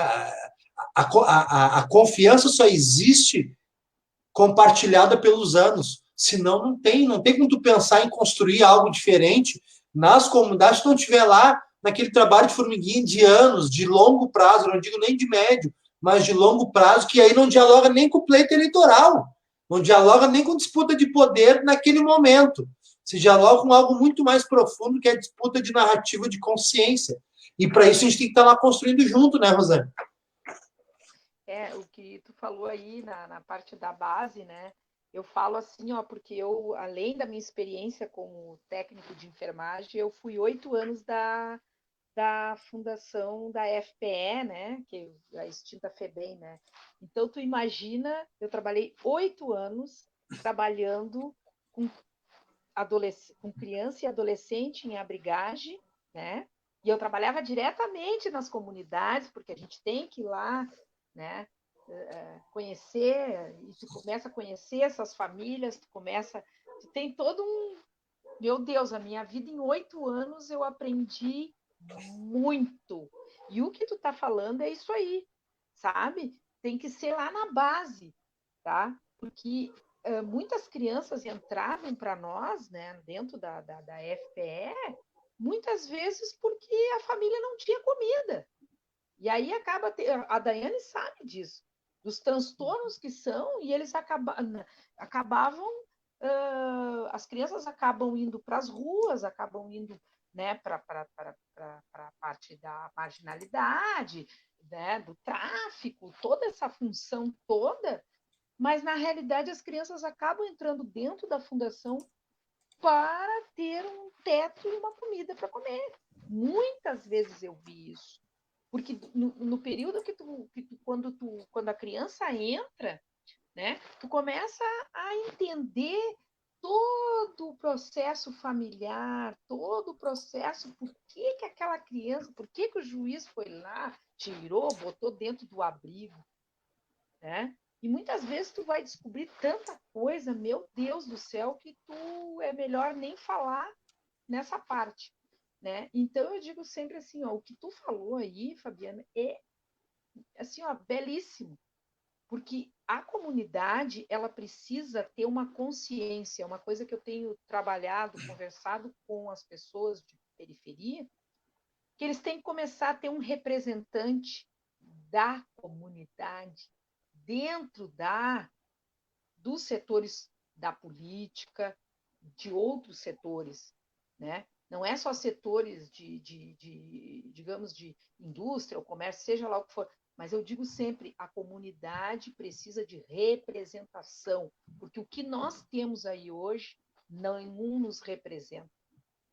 Speaker 1: A confiança só existe compartilhada pelos anos. Senão, não tem como tu pensar em construir algo diferente nas comunidades se não estiver lá naquele trabalho de formiguinha de anos, de longo prazo, não digo nem de médio, mas de longo prazo, que aí não dialoga nem com o pleito eleitoral, não dialoga nem com disputa de poder naquele momento. Se dialoga com algo muito mais profundo, que é a disputa de narrativa de consciência. E para isso a gente tem que estar lá construindo junto, né, Rosane?
Speaker 3: O que tu falou aí na parte da base, né? Eu falo assim, ó, porque eu, além da minha experiência como técnico de enfermagem, eu fui 8 anos da fundação da FPE, né? Que é a extinta FEBEM, né? Então, tu imagina, eu trabalhei 8 anos trabalhando com criança e adolescente em abrigagem, né? E eu trabalhava diretamente nas comunidades, porque a gente tem que ir lá, né? Conhecer, e tu começa a conhecer essas famílias, tu tem todo Meu Deus, a minha vida em 8 anos eu aprendi muito. E o que tu tá falando é isso aí, sabe? Tem que ser lá na base, tá? Porque muitas crianças entravam para nós, né, dentro da FPE, muitas vezes porque a família não tinha comida. E aí a Daiane sabe disso, dos transtornos que são, e eles acabavam, as crianças acabam indo para as ruas, acabam indo, né, para a parte da marginalidade, né, do tráfico, toda essa função toda, mas na realidade as crianças acabam entrando dentro da fundação para ter um teto e uma comida para comer. Muitas vezes eu vi isso. Porque no período quando a criança entra, né, tu começa a entender todo o processo familiar, todo o processo, por que que aquela criança, por que que o juiz foi lá, tirou, botou dentro do abrigo, né? E muitas vezes tu vai descobrir tanta coisa, meu Deus do céu, que tu é melhor nem falar nessa parte, né? Então eu digo sempre assim, ó, o que tu falou aí, Fabiana, é assim, ó, belíssimo, porque a comunidade ela precisa ter uma consciência, uma coisa que eu tenho trabalhado, conversado com as pessoas de periferia, que eles têm que começar a ter um representante da comunidade dentro dos setores da política, de outros setores, né? Não é só setores digamos, de indústria ou comércio, seja lá o que for, mas eu digo sempre, a comunidade precisa de representação, porque o que nós temos aí hoje, nenhum nos representa.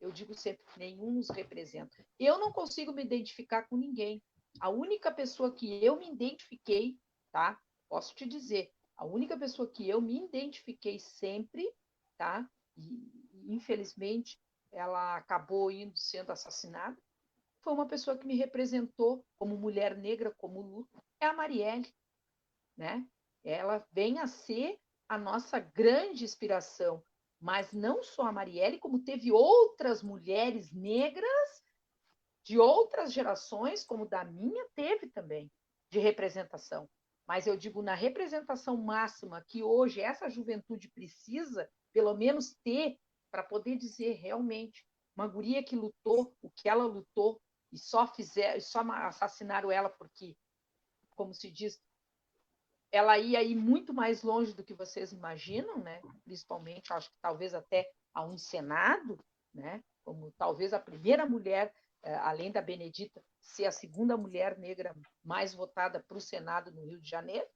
Speaker 3: Eu digo sempre, nenhum nos representa. Eu não consigo me identificar com ninguém. A única pessoa que eu me identifiquei, tá? Posso te dizer, a única pessoa que eu me identifiquei sempre, tá? E infelizmente ela acabou sendo assassinada, foi uma pessoa que me representou como mulher negra, como luta, é a Marielle, né? Ela vem a ser a nossa grande inspiração, mas não só a Marielle, como teve outras mulheres negras de outras gerações, como da minha, teve também, de representação. Mas eu digo, na representação máxima que hoje essa juventude precisa, pelo menos ter, para poder dizer realmente, uma guria que lutou o que ela lutou e só assassinaram ela porque, como se diz, ela ia ir muito mais longe do que vocês imaginam, né? Principalmente, acho que talvez até a um Senado, né? Como talvez a primeira mulher, além da Benedita, ser a segunda mulher negra mais votada para o Senado no Rio de Janeiro.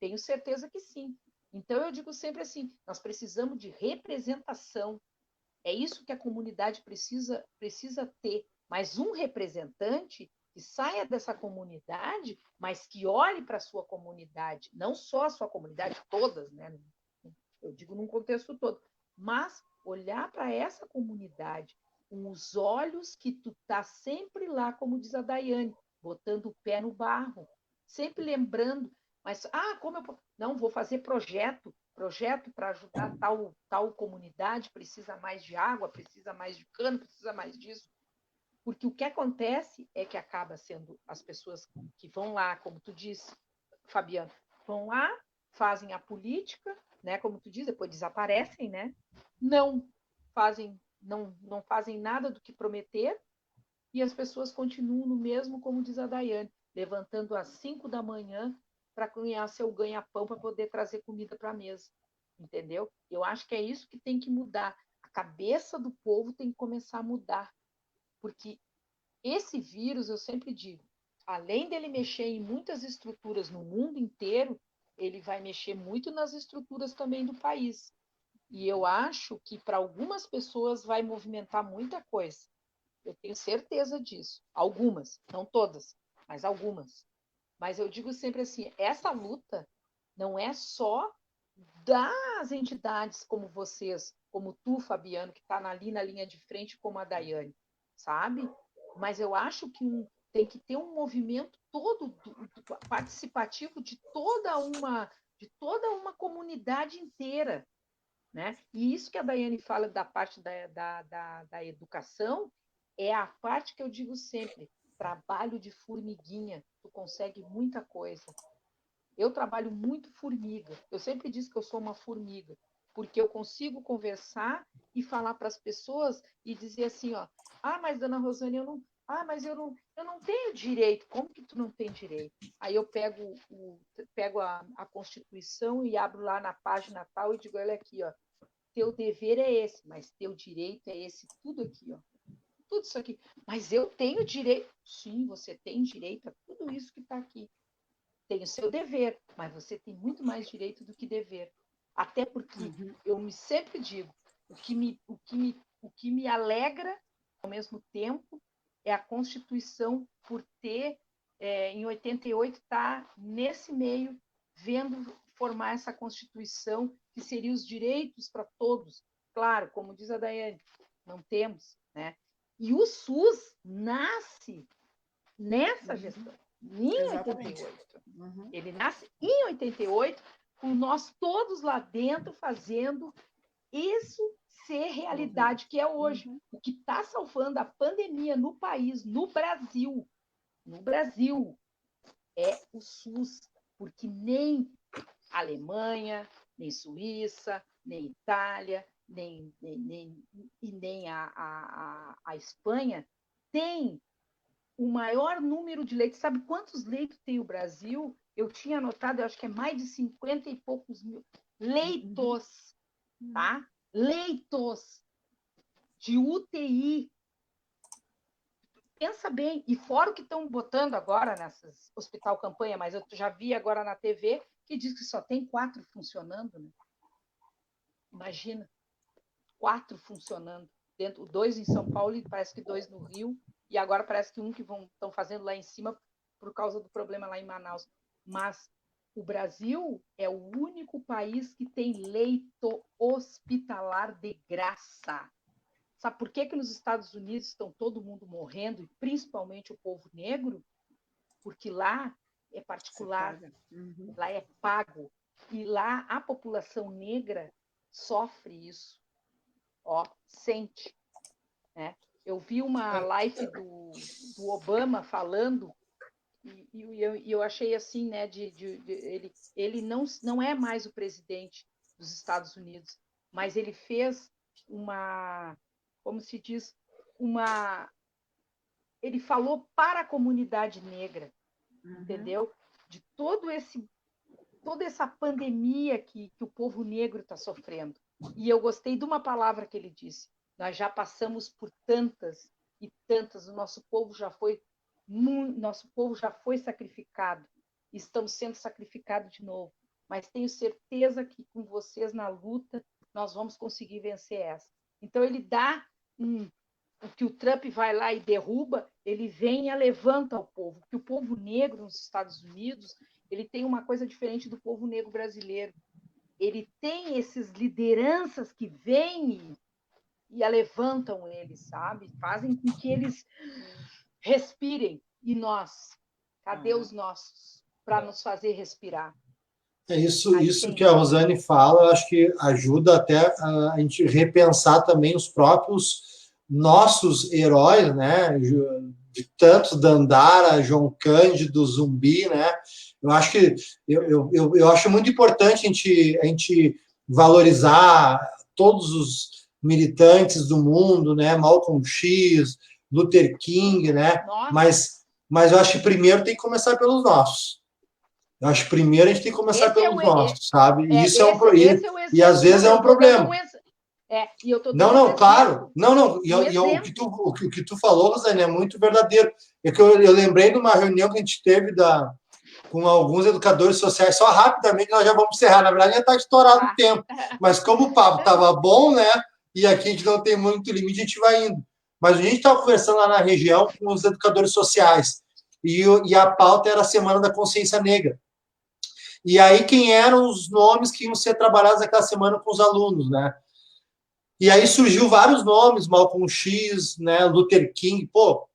Speaker 3: Tenho certeza que sim. Então eu digo sempre assim, nós precisamos de representação. É isso que a comunidade precisa ter. Mas um representante que saia dessa comunidade, mas que olhe para a sua comunidade, não só a sua comunidade, todas, né? Eu digo num contexto todo, mas olhar para essa comunidade com os olhos que tu tá sempre lá, como diz a Daiane, botando o pé no barro, sempre lembrando, mas como eu não vou fazer projeto para ajudar tal comunidade, precisa mais de água, precisa mais de cano, precisa mais disso. Porque o que acontece é que acaba sendo as pessoas que vão lá, como tu disse, Fabiano, vão lá, fazem a política, né, como tu diz, depois desaparecem, né? Não fazem nada do que prometer e as pessoas continuam no mesmo, como diz a Daiane, levantando às 5 da manhã para ganhar seu ganha-pão para poder trazer comida para a mesa. Entendeu? Eu acho que é isso que tem que mudar. A cabeça do povo tem que começar a mudar. Porque esse vírus, eu sempre digo, além dele mexer em muitas estruturas no mundo inteiro, ele vai mexer muito nas estruturas também do país. E eu acho que para algumas pessoas vai movimentar muita coisa. Eu tenho certeza disso. Algumas, não todas, mas algumas. Mas eu digo sempre assim, essa luta não é só das entidades como vocês, como tu, Fabiano, que está ali na linha de frente, como a Daiane, sabe? Mas eu acho que tem que ter um movimento todo participativo de toda uma comunidade inteira, né? E isso que a Daiane fala da parte da educação é a parte que eu digo sempre, trabalho de formiguinha, tu consegue muita coisa. Eu trabalho muito formiga. Eu sempre disse que eu sou uma formiga, porque eu consigo conversar e falar para as pessoas e dizer assim, ó, mas dona Rosane, mas eu não tenho direito. Como que tu não tem direito? Aí eu pego a Constituição e abro lá na página tal e digo, olha aqui, ó, teu dever é esse, mas teu direito é esse, tudo aqui, ó. Tudo isso aqui. Mas eu tenho direito. Sim, você tem direito a tudo isso que está aqui. Tem o seu dever, mas você tem muito mais direito do que dever. Até porque eu sempre digo, o que me alegra, ao mesmo tempo, é a Constituição por ter, em 88, estar nesse meio, vendo formar essa Constituição, que seria os direitos para todos. Claro, como diz a Daiane, não temos, né? E o SUS nasce nessa gestão, em 88. Ele nasce em 88, com nós todos lá dentro fazendo isso ser realidade, que é hoje. O que está salvando a pandemia no país, no Brasil, é o SUS, porque nem Alemanha, nem Suíça, nem Itália, nem a Espanha tem o maior número de leitos. Sabe quantos leitos tem o Brasil? Eu tinha anotado, eu acho que é mais de 50 e poucos mil leitos, tá? Leitos de UTI. Pensa bem, e fora o que estão botando agora nessas hospital campanha, mas eu já vi agora na TV que diz que só tem 4 funcionando, né? Imagina, 4 funcionando, 2 em São Paulo e parece que 2 no Rio, e agora parece que que estão fazendo lá em cima por causa do problema lá em Manaus. Mas o Brasil é o único país que tem leito hospitalar de graça. Sabe por que nos Estados Unidos estão todo mundo morrendo, e principalmente o povo negro? Porque lá é particular, lá é pago. E lá a população negra sofre isso, sente, né? Eu vi uma live do Obama falando, e eu achei assim, né? Ele não é mais o presidente dos Estados Unidos, mas ele fez como se diz, ele falou para a comunidade negra, entendeu? De toda essa pandemia que o povo negro está sofrendo. E eu gostei de uma palavra que ele disse: nós já passamos por tantas e tantas, o nosso povo já foi sacrificado, estamos sendo sacrificados de novo, mas tenho certeza que com vocês na luta nós vamos conseguir vencer essa. Então ele dá o que o Trump vai lá e derruba, ele vem e levanta o povo, porque o povo negro nos Estados Unidos, ele tem uma coisa diferente do povo negro brasileiro. Ele tem esses lideranças que vêm e levantam eles, sabe? Fazem com que eles respirem. E nós? Cadê os nossos para nos fazer respirar?
Speaker 1: É isso que a Rosane fala, eu acho que ajuda até a gente repensar também os próprios nossos heróis, né? De tantos Dandara, João Cândido, Zumbi, né? Eu acho que eu acho muito importante a gente valorizar todos os militantes do mundo, né? Malcolm X, Luther King, né? Mas eu acho que primeiro tem que começar pelos nossos. Eu acho que primeiro a gente tem que começar pelos nossos, sabe? E isso e às vezes é um problema. Não, claro. Não. E o que tu falou, Rosane, é muito verdadeiro. É que eu lembrei de uma reunião que a gente teve com alguns educadores sociais, só rapidamente, nós já vamos encerrar. Na verdade, já está estourado o tempo. Mas como o papo estava bom, né? E aqui a gente não tem muito limite, a gente vai indo. Mas a gente estava conversando lá na região com os educadores sociais. E a pauta era a Semana da Consciência Negra. E aí, quem eram os nomes que iam ser trabalhados naquela semana com os alunos, né? E aí surgiu vários nomes, Malcolm X, né, Luther King,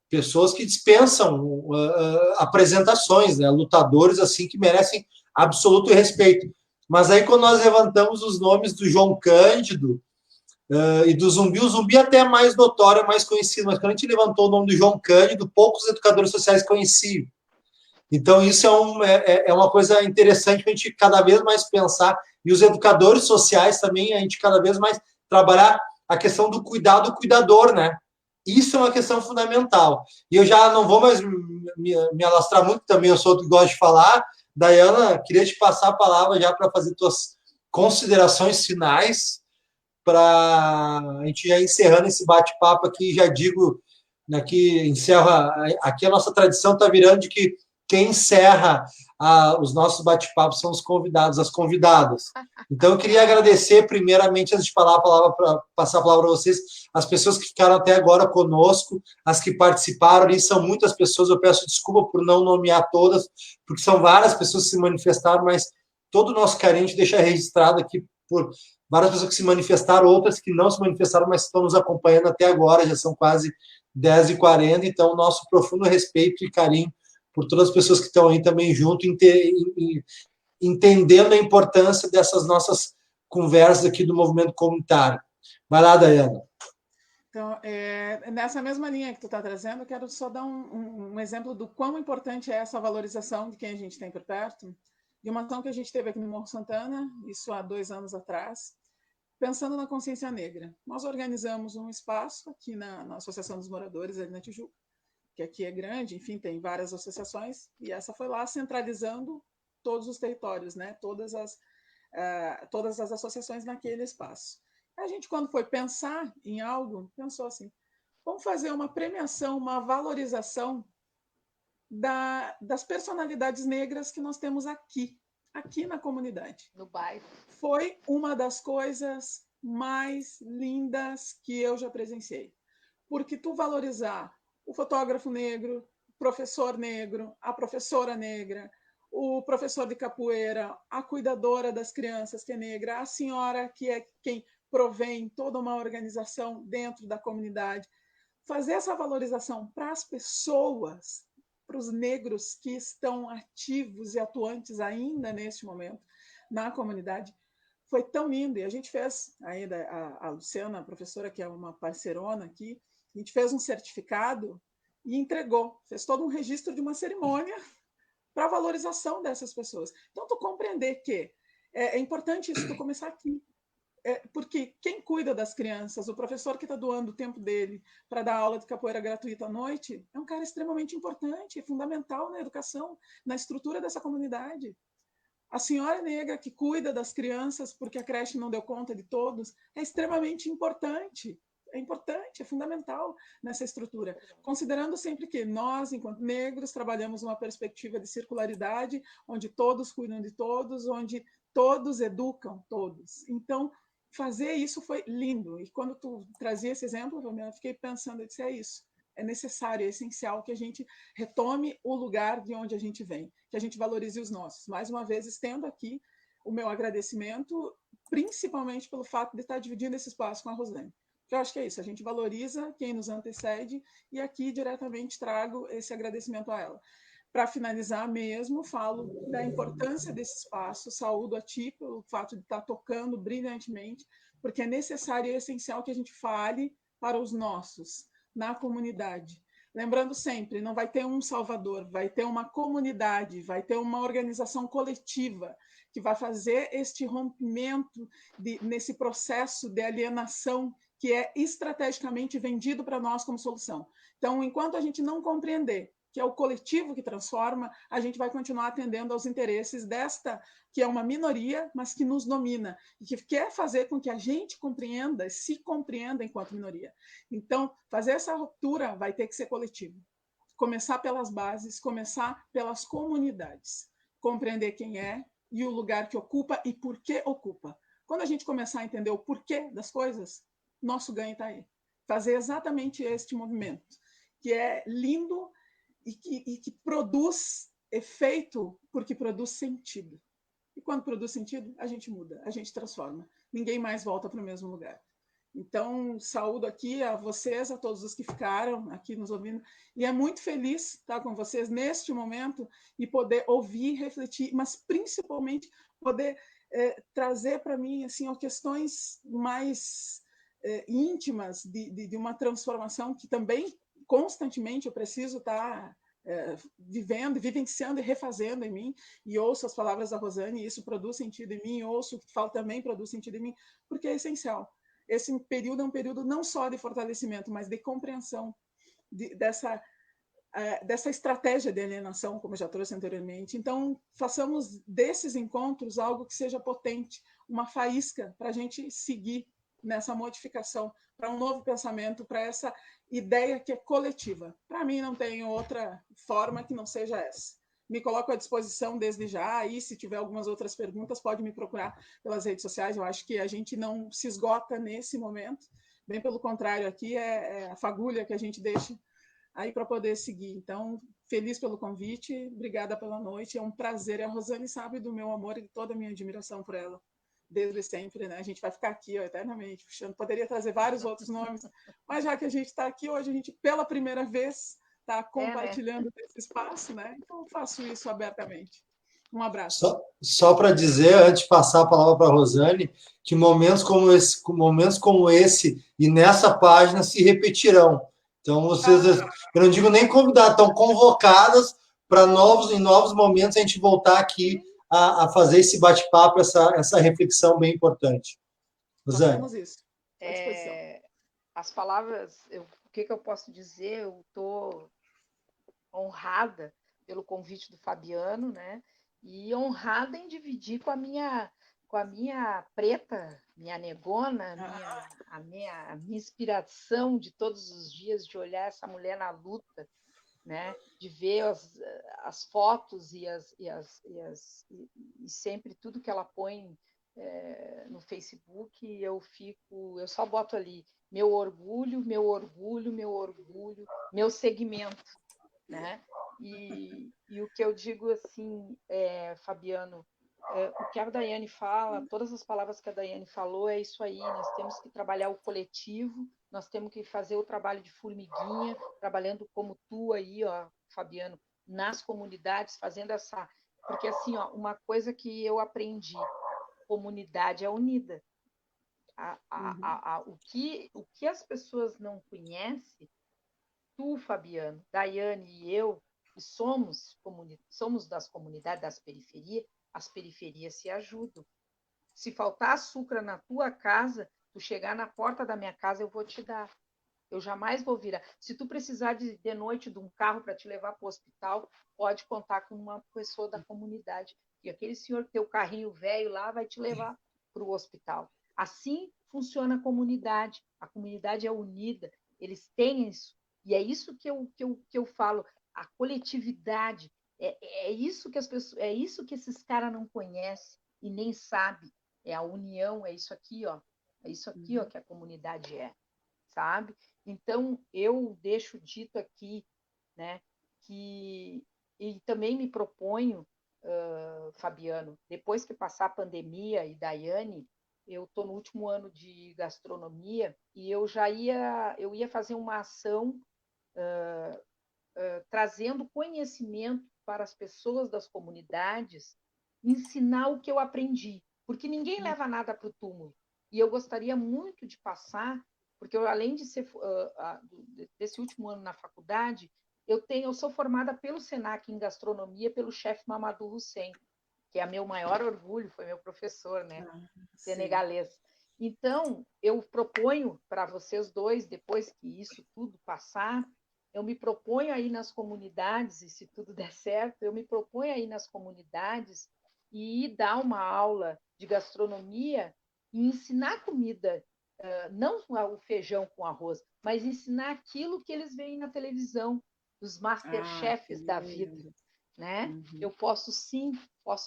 Speaker 1: pessoas que dispensam apresentações, né, lutadores assim que merecem absoluto respeito. Mas aí, quando nós levantamos os nomes do João Cândido e do Zumbi, o Zumbi até é mais notório, é mais conhecido, mas quando a gente levantou o nome do João Cândido, poucos educadores sociais conheciam. Então, isso é uma coisa interessante para a gente cada vez mais pensar, e os educadores sociais também, a gente cada vez mais trabalhar a questão do cuidado do cuidador, né? Isso é uma questão fundamental. E eu já não vou mais me alastrar muito, também eu sou outro que gosta de falar. Dayana, queria te passar a palavra já para fazer tuas considerações finais, para a gente já encerrando esse bate-papo aqui, já digo, aqui encerra, aqui a nossa tradição está virando de que quem encerra os nossos bate-papos são os convidados, as convidadas. Então, eu queria agradecer, primeiramente, antes de passar a palavra para vocês, as pessoas que ficaram até agora conosco, as que participaram, e são muitas pessoas, eu peço desculpa por não nomear todas, porque são várias pessoas que se manifestaram, mas todo o nosso carinho a gente deixa registrado aqui por várias pessoas que se manifestaram, outras que não se manifestaram, mas estão nos acompanhando até agora, já são quase 10h40, então, nosso profundo respeito e carinho por todas as pessoas que estão aí também junto, entendendo a importância dessas nossas conversas aqui do movimento comunitário. Vai lá, Dayana.
Speaker 2: Então, nessa mesma linha que tu está trazendo, eu quero só dar um exemplo do quão importante é essa valorização de quem a gente tem por perto, de uma ação que a gente teve aqui no Morro Santana, isso há 2 anos atrás, pensando na consciência negra. Nós organizamos um espaço aqui na Associação dos Moradores, ali na Tijuca, que aqui é grande, enfim, tem várias associações, e essa foi lá centralizando todos os territórios, né? Todas as associações naquele espaço. A gente, quando foi pensar em algo, pensou assim, vamos fazer uma premiação, uma valorização das personalidades negras que nós temos aqui na comunidade.
Speaker 3: No bairro.
Speaker 2: Foi uma das coisas mais lindas que eu já presenciei. Porque tu valorizar o fotógrafo negro, o professor negro, a professora negra, o professor de capoeira, a cuidadora das crianças que é negra, a senhora que é quem provém toda uma organização dentro da comunidade. Fazer essa valorização para as pessoas, para os negros que estão ativos e atuantes ainda neste momento na comunidade, foi tão lindo. E a gente fez, ainda a Luciana, a professora, que é uma parceirona aqui, a gente fez um certificado e entregou, fez todo um registro de uma cerimônia para a valorização dessas pessoas. Então, tu compreender que é importante isso, tu começar aqui. Porque quem cuida das crianças, o professor que está doando o tempo dele para dar aula de capoeira gratuita à noite, é um cara extremamente importante, é fundamental na educação, na estrutura dessa comunidade. A senhora negra que cuida das crianças porque a creche não deu conta de todos é extremamente importante. É importante, é fundamental nessa estrutura. Considerando sempre que nós, enquanto negros, trabalhamos uma perspectiva de circularidade, onde todos cuidam de todos, onde todos educam todos. Então, fazer isso foi lindo. E quando tu trazia esse exemplo, eu fiquei pensando, eu disse, é isso. É necessário, é essencial que a gente retome o lugar de onde a gente vem, que a gente valorize os nossos. Mais uma vez, estendo aqui o meu agradecimento, principalmente pelo fato de estar dividindo esse espaço com a Roslene. Porque eu acho que é isso, a gente valoriza quem nos antecede e aqui diretamente trago esse agradecimento a ela. Para finalizar mesmo, falo da importância desse espaço, saúdo a ti pelo fato de estar tocando brilhantemente, porque é necessário e essencial que a gente fale para os nossos, na comunidade. Lembrando sempre, não vai ter um salvador, vai ter uma comunidade, vai ter uma organização coletiva que vai fazer este rompimento nesse processo de alienação que é estrategicamente vendido para nós como solução. Então, enquanto a gente não compreender que é o coletivo que transforma, a gente vai continuar atendendo aos interesses desta, que é uma minoria, mas que nos domina, e que quer fazer com que a gente compreenda, se compreenda enquanto minoria. Então, fazer essa ruptura vai ter que ser coletivo. Começar pelas bases, começar pelas comunidades. Compreender quem é e o lugar que ocupa e por que ocupa. Quando a gente começar a entender o porquê das coisas, nosso ganho está aí. Fazer exatamente este movimento, que é lindo, e que produz efeito porque produz sentido. E quando produz sentido, a gente muda, a gente transforma. Ninguém mais volta para o mesmo lugar. Então, saúdo aqui a vocês, a todos os que ficaram aqui nos ouvindo, e é muito feliz estar com vocês neste momento e poder ouvir, refletir, mas principalmente poder trazer para mim assim, ó, questões mais íntimas de uma transformação que também constantemente eu preciso estar vivendo, vivenciando e refazendo em mim, e ouço as palavras da Rosane, e isso produz sentido em mim, ouço o que falo também produz sentido em mim, porque é essencial. Esse período é um período não só de fortalecimento, mas de compreensão dessa estratégia de alienação, como eu já trouxe anteriormente. Então, façamos desses encontros algo que seja potente, uma faísca para a gente seguir nessa modificação, para um novo pensamento, para essa ideia que é coletiva. Para mim, não tem outra forma que não seja essa. Me coloco à disposição desde já, e se tiver algumas outras perguntas, pode me procurar pelas redes sociais. Eu acho que a gente não se esgota nesse momento, bem pelo contrário, aqui é a fagulha que a gente deixa aí para poder seguir. Então, feliz pelo convite, obrigada pela noite, é um prazer. E a Rosane sabe do meu amor e de toda a minha admiração por ela, desde sempre, né? A gente vai ficar aqui ó, eternamente, puxando. Poderia trazer vários outros nomes, mas já que a gente está aqui hoje, a gente, pela primeira vez, está compartilhando esse espaço, né? Então, eu faço isso abertamente. Um abraço.
Speaker 1: Só para dizer, antes de passar a palavra para a Rosane, que momentos como esse e nessa página se repetirão. Então, vocês, eu não digo nem convidar, estão convocadas para em novos momentos a gente voltar aqui a fazer esse bate-papo, essa reflexão bem importante. Rosane.
Speaker 2: Fazemos isso. À disposição.
Speaker 3: As palavras, o que eu posso dizer? Eu estou honrada pelo convite do Fabiano, né? E honrada em dividir com a minha preta, minha negona, a minha inspiração de todos os dias, de olhar essa mulher na luta, né? De ver as fotos e sempre tudo que ela põe no Facebook, eu só boto ali meu orgulho, meu orgulho, meu orgulho, meu segmento, né? E o que eu digo assim, Fabiano, o que a Daiane fala, todas as palavras que a Daiane falou, é isso aí, nós temos que trabalhar o coletivo, nós temos que fazer o trabalho de formiguinha, trabalhando como tu aí, ó, Fabiano, nas comunidades, fazendo essa... Porque, assim, ó, uma coisa que eu aprendi, comunidade é unida. O que as pessoas não conhecem, tu, Fabiano, Daiane e eu, que somos das comunidades, das periferias, as periferias se ajudam. Se faltar açúcar na tua casa, tu chegar na porta da minha casa, eu vou te dar. Eu jamais vou virar. Se tu precisar de noite de um carro para te levar para o hospital, pode contar com uma pessoa da comunidade. E aquele senhor que tem o carrinho velho lá vai te levar para o hospital. Assim funciona a comunidade. A comunidade é unida. Eles têm isso. E é isso que eu falo. A coletividade. É isso que as pessoas, é isso que esses caras não conhecem e nem sabem. É a união, é isso aqui, ó. É isso aqui, ó, que a comunidade é, sabe? Então, eu deixo dito aqui, né, e também me proponho, Fabiano, depois que passar a pandemia, e Daiane, eu estou no último ano de gastronomia e eu ia fazer uma ação trazendo conhecimento para as pessoas das comunidades, ensinar o que eu aprendi, porque ninguém leva nada para o túmulo. E eu gostaria muito de passar, porque eu, além de ser desse último ano na faculdade, eu sou formada pelo Senac em gastronomia, pelo chefe Mamadou Hussein, que é meu maior orgulho, foi meu professor, né, senegalês. Então, eu proponho para vocês dois, depois que isso tudo passar, eu me proponho aí nas comunidades, e se tudo der certo, eu me proponho aí nas comunidades e dar uma aula de gastronomia e ensinar comida, não o feijão com arroz, mas ensinar aquilo que eles veem na televisão, dos masterchefs da vida, né? Eu posso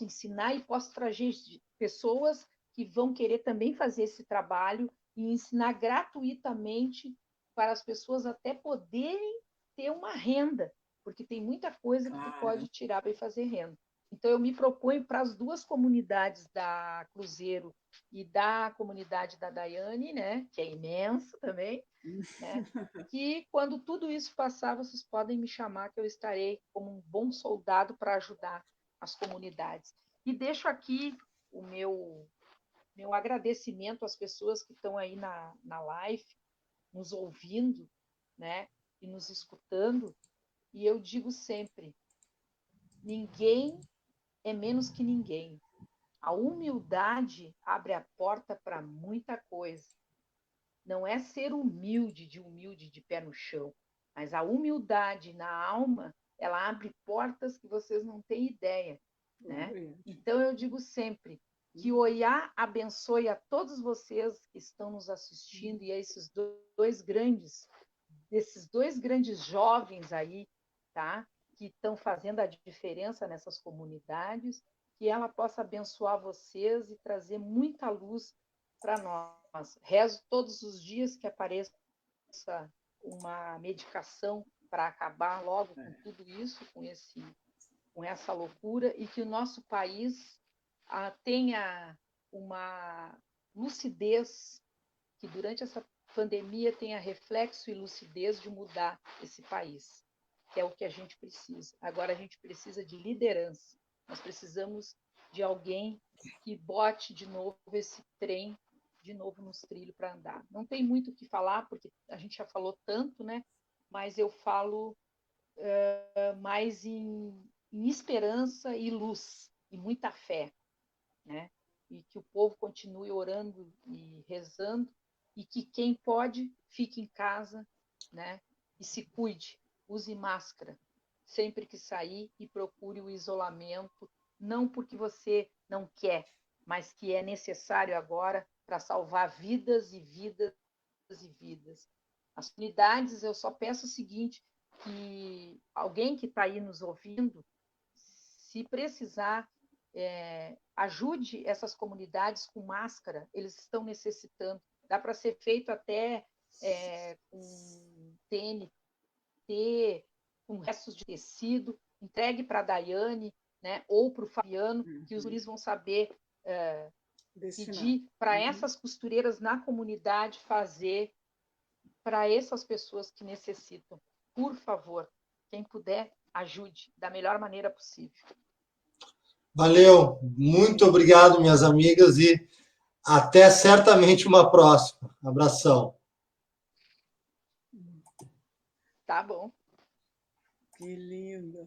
Speaker 3: ensinar e posso trazer pessoas que vão querer também fazer esse trabalho e ensinar gratuitamente para as pessoas até poderem ter uma renda, porque tem muita coisa que tu pode tirar para fazer renda. Então, eu me proponho para as duas comunidades da Cruzeiro e da comunidade da Daiane, né, que é imensa também, né, que quando tudo isso passar, vocês podem me chamar, que eu estarei como um bom soldado para ajudar as comunidades. E deixo aqui o meu agradecimento às pessoas que estão aí na live, nos ouvindo, né, e nos escutando. E eu digo sempre, ninguém é menos que ninguém. A humildade abre a porta para muita coisa. Não é ser humilde de pé no chão, mas a humildade na alma, ela abre portas que vocês não têm ideia, né? Então eu digo sempre que o Oiá abençoe a todos vocês que estão nos assistindo e a esses desses dois grandes jovens aí, tá? Que estão fazendo a diferença nessas comunidades, que ela possa abençoar vocês e trazer muita luz para nós. Rezo todos os dias que apareça uma medicação para acabar logo com tudo isso, com essa loucura, e que o nosso país tenha uma lucidez, que durante essa pandemia tenha reflexo e lucidez de mudar esse país, que é o que a gente precisa. Agora a gente precisa de liderança. Nós precisamos de alguém que bote de novo esse trem de novo nos trilhos para andar. Não tem muito o que falar, porque a gente já falou tanto, né? Mas eu falo mais em esperança e luz, e muita fé, né? E que o povo continue orando e rezando, e que quem pode fique em casa, né? E se cuide, use máscara sempre que sair e procure o isolamento, não porque você não quer, mas que é necessário agora para salvar vidas e vidas e vidas. As comunidades, eu só peço o seguinte, que alguém que está aí nos ouvindo, se precisar, ajude essas comunidades com máscara, eles estão necessitando. Dá para ser feito até com TNT, com restos de tecido, entregue para a Daiane, né, ou para o Fabiano, que os guris vão saber pedir para essas costureiras na comunidade fazer para essas pessoas que necessitam. Por favor, quem puder, ajude da melhor maneira possível.
Speaker 1: Valeu, muito obrigado, minhas amigas, e até certamente uma próxima. Abração.
Speaker 3: Tá bom.
Speaker 2: Que lindo.